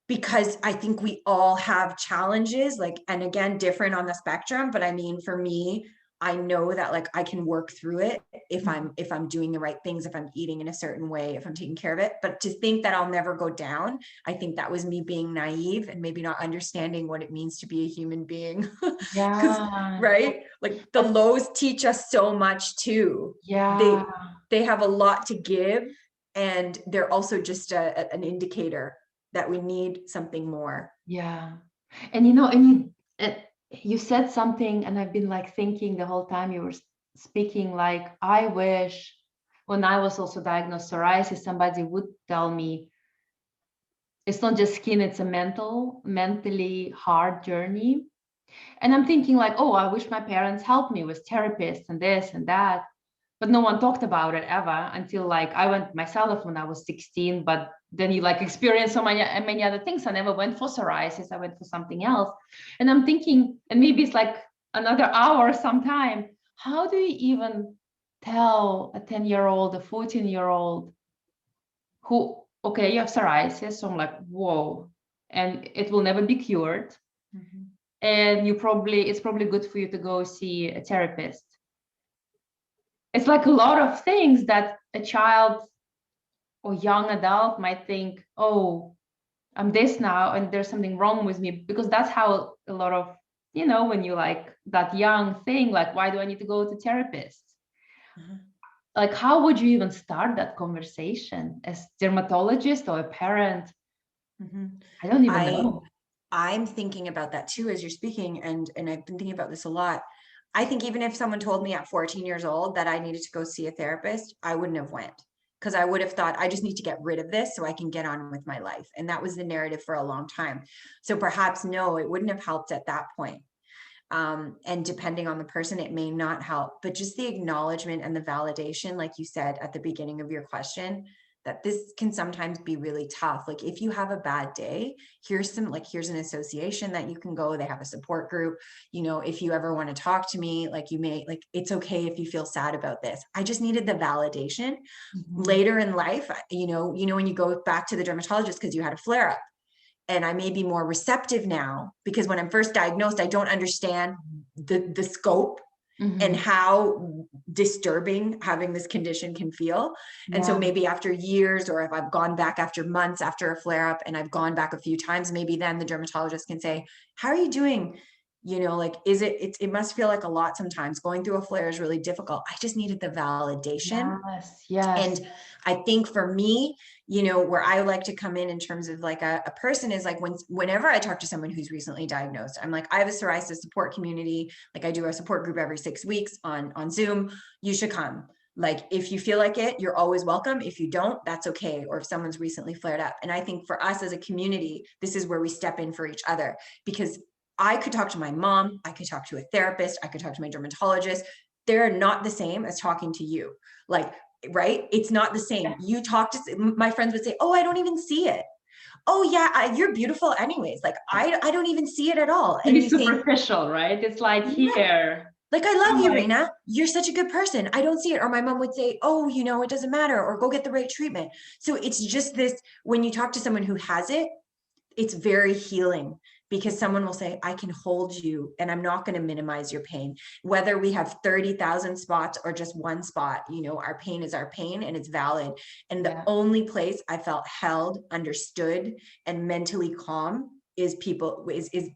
because I think we all have challenges, and again, different on the spectrum. But I mean, for me, I know that I can work through it if I'm doing the right things, if I'm eating in a certain way, if I'm taking care of it. But to think that I'll never go down, I think that was me being naive and maybe not understanding what it means to be a human being. Right? The lows teach us so much too. They have a lot to give, and they're also just an indicator that we need something more. And you said something, and I've been thinking the whole time you were speaking, I wish when I was also diagnosed psoriasis, somebody would tell me it's not just skin, it's a mentally hard journey. And I'm thinking oh, I wish my parents helped me with therapists and this and that, but no one talked about it ever until I went myself when I was 16. But then you experience so many other things. I never went for psoriasis. I went for something else. And I'm thinking, and maybe it's another hour sometime, how do you even tell a 10-year-old, a 14-year-old who, okay, you have psoriasis. So I'm whoa, and it will never be cured. And it's probably good for you to go see a therapist. It's a lot of things that a child or young adult might think, oh, I'm this now and there's something wrong with me, because that's how a lot of, when you that young thing, why do I need to go to therapist? How would you even start that conversation as dermatologist or a parent? I don't even know. I'm thinking about that too as you're speaking, and I've been thinking about this a lot. I think even if someone told me at 14 years old that I needed to go see a therapist, I wouldn't have went, because I would have thought I just need to get rid of this so I can get on with my life. And that was the narrative for a long time. So perhaps no, it wouldn't have helped at that point. And depending on the person, it may not help, but just the acknowledgement and the validation, like you said at the beginning of your question, that this can sometimes be really tough. Like if you have a bad day, here's an association that you can go. They have a support group. If you ever want to talk to me, it's okay if you feel sad about this. I just needed the validation. Later in life, when you go back to the dermatologist because you had a flare up, and I may be more receptive now because when I'm first diagnosed, I don't understand the scope and how disturbing having this condition can feel. And so maybe after years, or if I've gone back after months after a flare up and I've gone back a few times, maybe then the dermatologist can say, how are you doing? It must feel like a lot sometimes. Going through a flare is really difficult. I just needed the validation. Yes. And I think for me, where I like to come in terms of like a person is like whenever I talk to someone who's recently diagnosed, I'm like, I have a psoriasis support community. Like I do a support group every 6 weeks on Zoom. You should come. Like, if you feel like it, you're always welcome. If you don't, that's okay. Or if someone's recently flared up. And I think for us as a community, this is where we step in for each other, because I could talk to my mom, I could talk to a therapist, I could talk to my dermatologist. They're not the same as talking to you. Like, right? It's not the same. You talk to, my friends would say, oh, I don't even see it. Oh yeah, you're beautiful anyways. Like, I don't even see it at all. And It's superficial, right? It's like here. Like, I love you, Reena. You're such a good person. I don't see it. Or my mom would say, oh, it doesn't matter, or go get the right treatment. So it's just this, when you talk to someone who has it, it's very healing, because someone will say, I can hold you and I'm not going to minimize your pain. Whether we have 30,000 spots or just one spot, our pain is our pain and it's valid. And the only place I felt held, understood, and mentally calm is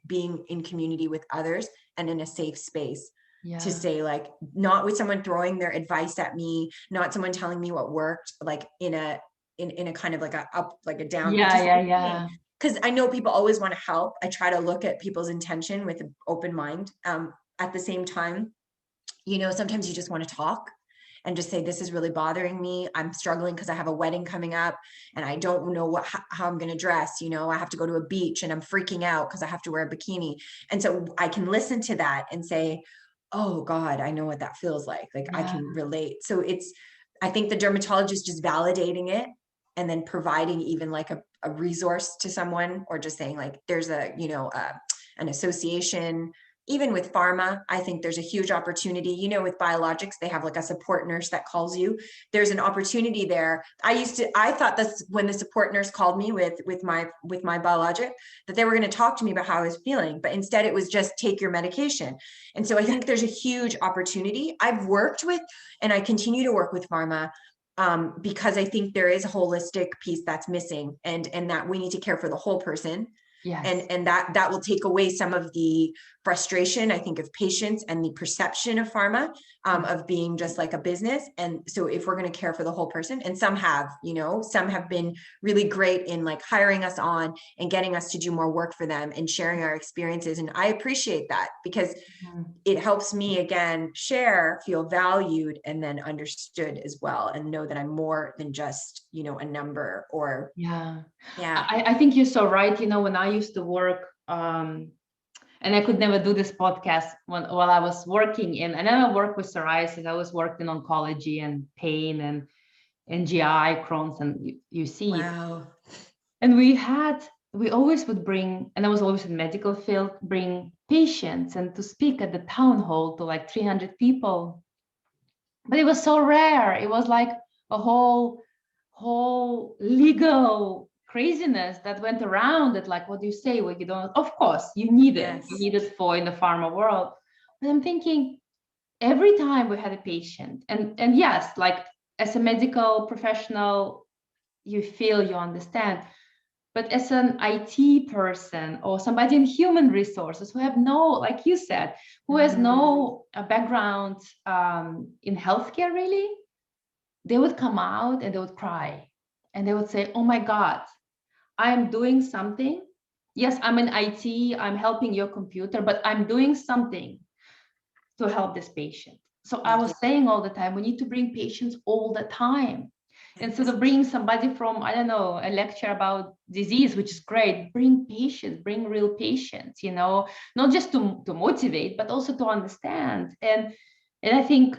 being in community with others and in a safe space. To say, like, not with someone throwing their advice at me, not someone telling me what worked, like in a kind of like a up, like a down. Because I know people always want to help. I try to look at people's intention with an open mind. At the same time, sometimes you just want to talk and just say, this is really bothering me. I'm struggling because I have a wedding coming up and I don't know how I'm going to dress. I have to go to a beach and I'm freaking out because I have to wear a bikini. And so I can listen to that and say, oh God, I know what that feels like. Like, I can relate. So I think the dermatologist just validating it and then providing even like a resource to someone, or just saying like, there's an association. Even with pharma, I think there's a huge opportunity. With biologics, they have like a support nurse that calls you. There's an opportunity there. I thought this when the support nurse called me with my biologic, that they were going to talk to me about how I was feeling, but instead it was just take your medication. And so I think there's a huge opportunity. I've worked with, and I continue to work with pharma, because I think there is a holistic piece that's missing, and that we need to care for the whole person. And that will take away some of the frustration, I think, of patients and the perception of pharma, of being just like a business. And so if we're going to care for the whole person, and some have been really great in like hiring us on and getting us to do more work for them and sharing our experiences. And I appreciate that, because it helps me, again, feel valued and then understood as well, and know that I'm more than just, a number or. I think you're so right. When I used to work, and I could never do this podcast while I was working I never worked with psoriasis. I was working in oncology and pain and GI, Crohn's and UC. Wow. And we always would bring, and I was always in medical field, bring patients and to speak at the town hall to like 300 people. But it was so rare. It was like a whole legal craziness that went around it. Like, what do you say? Well, you don't, of course you need it. You need it for in the pharma world. But I'm thinking, every time we had a patient, and yes, like as a medical professional, you feel, you understand. But as an IT person or somebody in human resources who have no, like you said, who has no background in healthcare, really, they would come out and they would cry and they would say, oh my God, I'm doing something. Yes, I'm in IT, I'm helping your computer, but I'm doing something to help this patient. So I was saying all the time, we need to bring patients all the time. Instead of bringing somebody from, I don't know, a lecture about disease, which is great, bring patients, bring real patients, you know, not just to motivate, but also to understand. And I think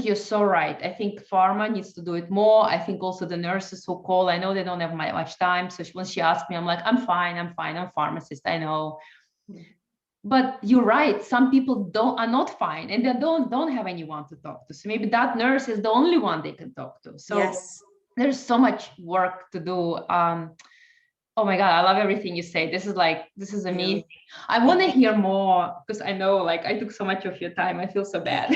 you're so right. I think pharma needs to do it more. I think also the nurses who call, I know they don't have much time. So when she asked me, I'm like, I'm fine, I'm a pharmacist, I know. But you're right, some people are not fine, and they don't have anyone to talk to. So maybe that nurse is the only one they can talk to. So Yes. there's so much work to do. Oh my God, I love everything you say. This is amazing. I want to hear more, because I know, like, I took so much of your time. I feel so bad.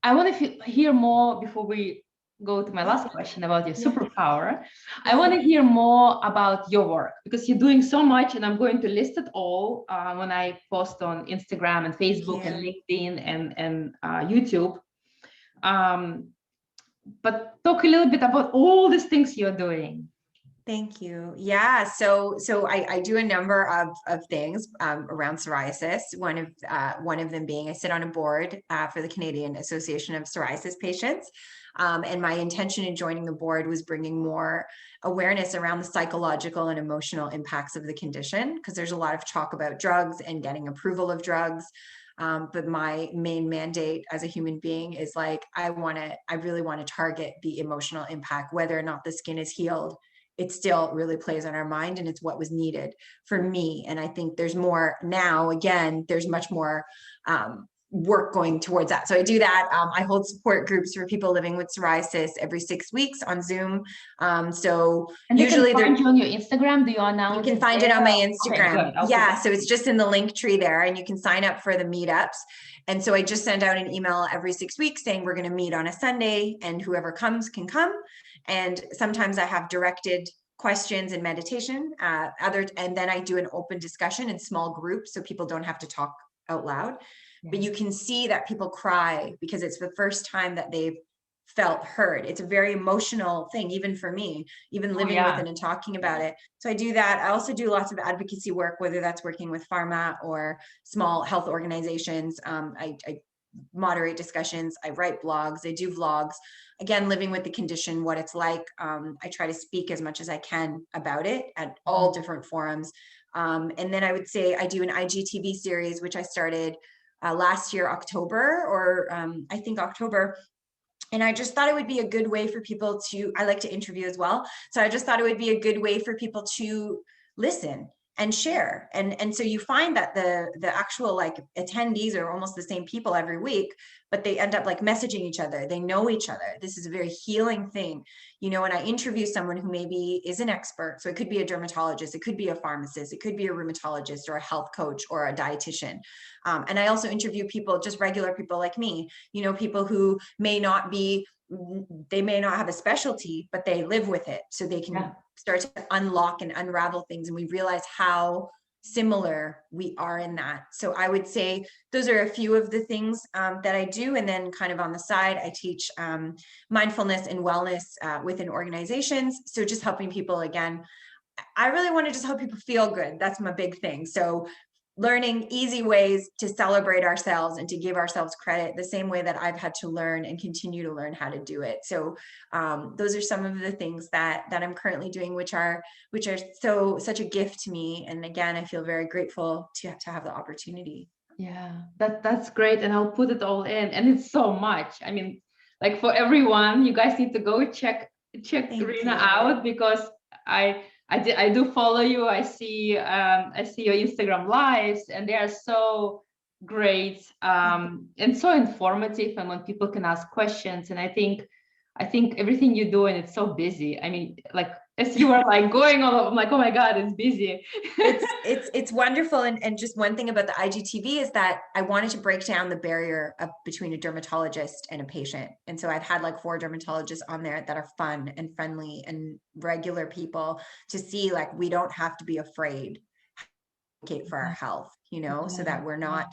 I want to hear more before we go to my last question about your superpower. I want to hear more about your work, because you're doing so much, and I'm going to list it all when I post on Instagram and Facebook and LinkedIn and YouTube. But talk a little bit about all these things you're doing. Thank you. Yeah. So I do a number of things around psoriasis. One of them being I sit on a board for the Canadian Association of Psoriasis Patients. And my intention in joining the board was bringing more awareness around the psychological and emotional impacts of the condition, because there's a lot of talk about drugs and getting approval of drugs. But my main mandate as a human being is like, I really want to target the emotional impact, whether or not the skin is healed. It still really plays on our mind, and it's what was needed for me. And I think there's more now, again, there's much more work going towards that. So I do that. I hold support groups for people living with psoriasis every 6 weeks on Zoom. So and usually they can find you on your Instagram. Do you announce? You can find it on my Instagram. Okay, good. Yeah. So it's just in the link tree there, and you can sign up for the meetups. And so I just send out an email every 6 weeks saying we're going to meet on a Sunday, and whoever comes can come. And sometimes I have directed questions and meditation, and then I do an open discussion in small groups, so people don't have to talk out loud. But you can see that people cry because it's the first time that they've felt heard. It's a very emotional thing, even for me, even living with it and talking about it. So I do that. I also do lots of advocacy work, whether that's working with pharma or small health organizations. I moderate discussions. I write blogs. I do vlogs. Again, living with the condition, what it's like. I try to speak as much as I can about it at all different forums. And then I would say I do an IGTV series, which I started last year, October, or I think October. And I just thought it would be a good way for people to, I like to interview as well. So I just thought it would be a good way for people to listen and share. And so you find that the actual like attendees are almost the same people every week, but they end up like messaging each other. They know each other. This is a very healing thing, you know, and I interview someone who maybe is an expert. So it could be a dermatologist, it could be a pharmacist, it could be a rheumatologist or a health coach or a dietitian. And I also interview people, just regular people like me, you know, people who may not have a specialty, but they live with it. So they can start to unlock and unravel things. And we realize how similar we are in that. So I would say those are a few of the things that I do. And then kind of on the side, I teach mindfulness and wellness within organizations. So just helping people, again, I really want to just help people feel good. That's my big thing. So learning easy ways to celebrate ourselves and to give ourselves credit the same way that I've had to learn and continue to learn how to do it. So those are some of the things that I'm currently doing, which are such a gift to me. And again, I feel very grateful to have the opportunity. Yeah, that's great. And I'll put it all in. And it's so much. I mean, like for everyone, you guys need to go check Reena out, because I do follow you. I see your Instagram lives, and they are so great and so informative, and when people can ask questions. And I think everything you do, and it's so busy. I mean, like as you were like going on, I'm like, oh my God, it's busy. It's wonderful. And just one thing about the IGTV is that I wanted to break down the barrier between a dermatologist and a patient. And so I've had like 4 dermatologists on there that are fun and friendly and regular people to see, like, we don't have to be afraid for our health, you know, so that we're not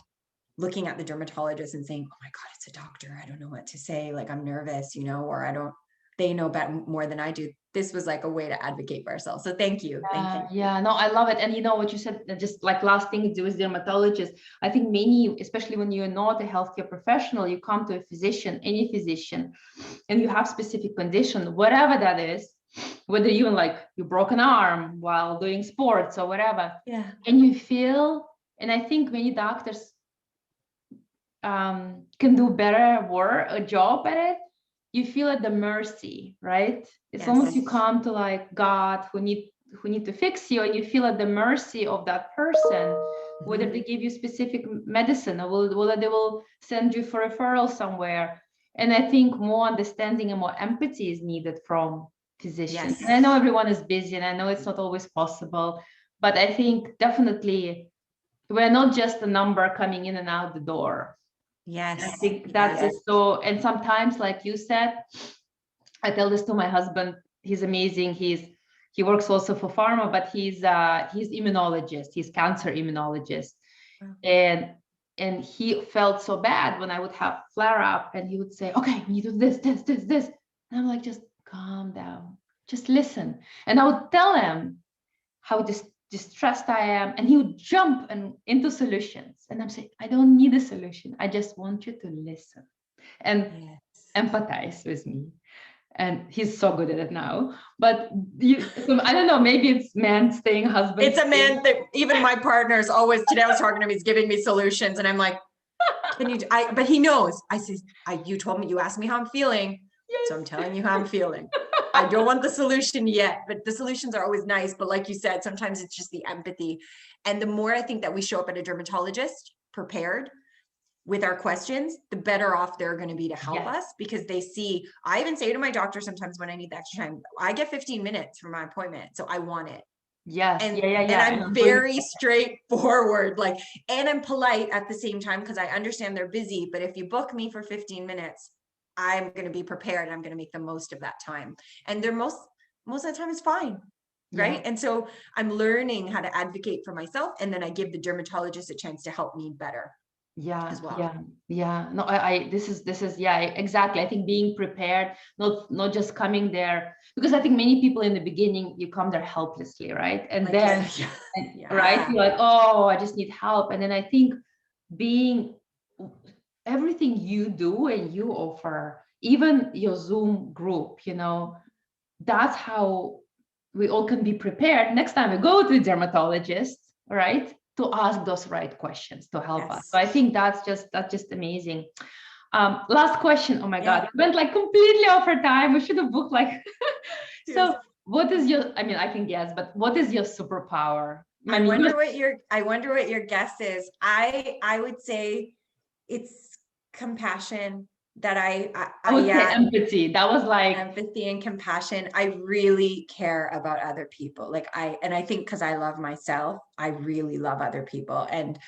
looking at the dermatologist and saying, oh my God, it's a doctor, I don't know what to say, like I'm nervous, you know, or I they know better more than I do. This was like a way to advocate for ourselves. So thank you. Thank you. Yeah, no, I love it. And you know what you said, just like last thing to do with dermatologists. I think many, especially when you're not a healthcare professional, you come to a physician, any physician, and you have specific condition, whatever that is, whether even like you broke an arm while doing sports or whatever. Yeah. And you feel, and I think many doctors can do better work, a job at it. You feel at the mercy, right? It's almost you come to like God who need to fix you, and you feel at the mercy of that person, whether they give you specific medicine or whether they will send you for referral somewhere. And I think more understanding and more empathy is needed from physicians. Yes. And I know everyone is busy, and I know it's not always possible, but I think definitely we're not just a number coming in and out the door. Yes. I think that is so. And sometimes, like you said, I tell this to my husband. He's amazing. He works also for pharma, but he's immunologist. He's cancer immunologist. And he felt so bad when I would have flare up, and he would say, "Okay, we need to do this, this, this, this." And I'm like, "Just calm down, just listen." And I would tell him how distressed I am, and he would jump into solutions. And I'm saying, I don't need a solution. I just want you to listen and empathize with me. And he's so good at it now. But so I don't know, maybe it's man staying husband. It's a man that even my partner's always, today I was talking to him, he's giving me solutions, and I'm like, but he knows. I said, you told me, you asked me how I'm feeling. Yes. So I'm telling you how I'm feeling. I don't want the solution yet, but the solutions are always nice. But like you said, sometimes it's just the empathy. And the more I think that we show up at a dermatologist prepared with our questions, the better off they're going to be to help us, because they see, I even say to my doctor sometimes when I need the extra time, I get 15 minutes for my appointment, so I want it. Yes. And, and I'm very straightforward, like, and I'm polite at the same time, because I understand they're busy. But if you book me for 15 minutes, I'm going to be prepared, and I'm going to make the most of that time. And they're most of the time is fine. Right. Yeah. And so I'm learning how to advocate for myself. And then I give the dermatologist a chance to help me better. As well. No, this is exactly. I think being prepared, not just coming there, because I think many people in the beginning, you come there helplessly, right? And like then right, you're like, oh, I just need help. And then I think being everything you do and you offer, even your Zoom group, that's how we all can be prepared next time we go to the dermatologist, right? To ask those right questions to help us. So I think that's just amazing. Last question. Oh my God, we went like completely over time. We should have booked like. So what is your? I mean, I can guess, but what is your superpower? I wonder what your guess is. I would say it's compassion. That I would say empathy. That was like empathy and compassion. I really care about other people. Like I think because I love myself, I really love other people. And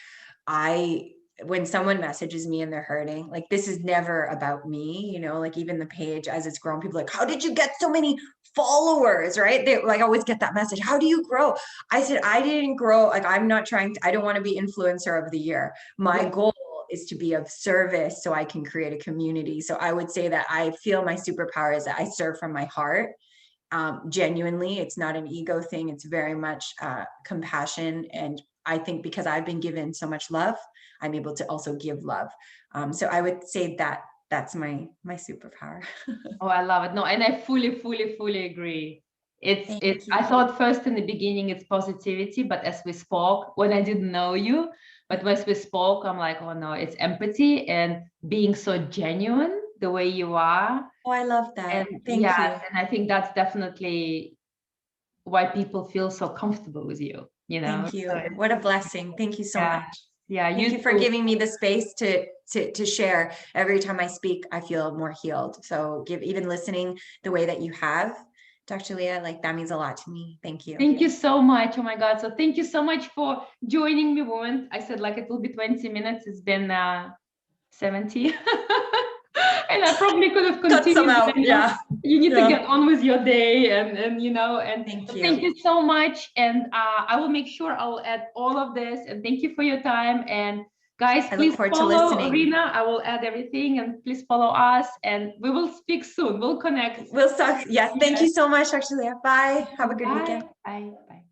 when someone messages me and they're hurting, like, this is never about me, like even the page as it's grown, people are like, how did you get so many followers? Right? They like always get that message. How do you grow? I said, I didn't grow. Like, I don't want to be influencer of the year. My goal is to be of service so I can create a community. So I would say that I feel my superpower is that I serve from my heart. Genuinely, it's not an ego thing. It's very much compassion. And I think because I've been given so much love, I'm able to also give love. So I would say that that's my superpower. Oh, I love it. No, and I fully agree. I thought first in the beginning it's positivity, but as we spoke, when I didn't know you, but as we spoke, I'm like, oh no, it's empathy and being so genuine the way you are. Oh, I love that. And Thank you. And I think that's definitely why people feel so comfortable with you. Thank you. So what a blessing. Thank you so much. Yeah. Thank you for giving me the space to share. Every time I speak, I feel more healed. So even listening the way that you have, Dr. Leah, like, that means a lot to me. Thank you. Thank you so much. Oh my God. So thank you so much for joining me, woman. I said like it will be 20 minutes. It's been 70. And I probably could have continued. You need to get on with your day and thank you so much. And I will make sure I'll add all of this, and thank you for your time, and Guys, I please look forward to follow listening. Reena. I will add everything, and please follow us, and we will speak soon. We'll connect. We'll talk. Yes. Thank you so much, Dr. Leah. Bye. Have a good Bye. weekend. Bye. Bye.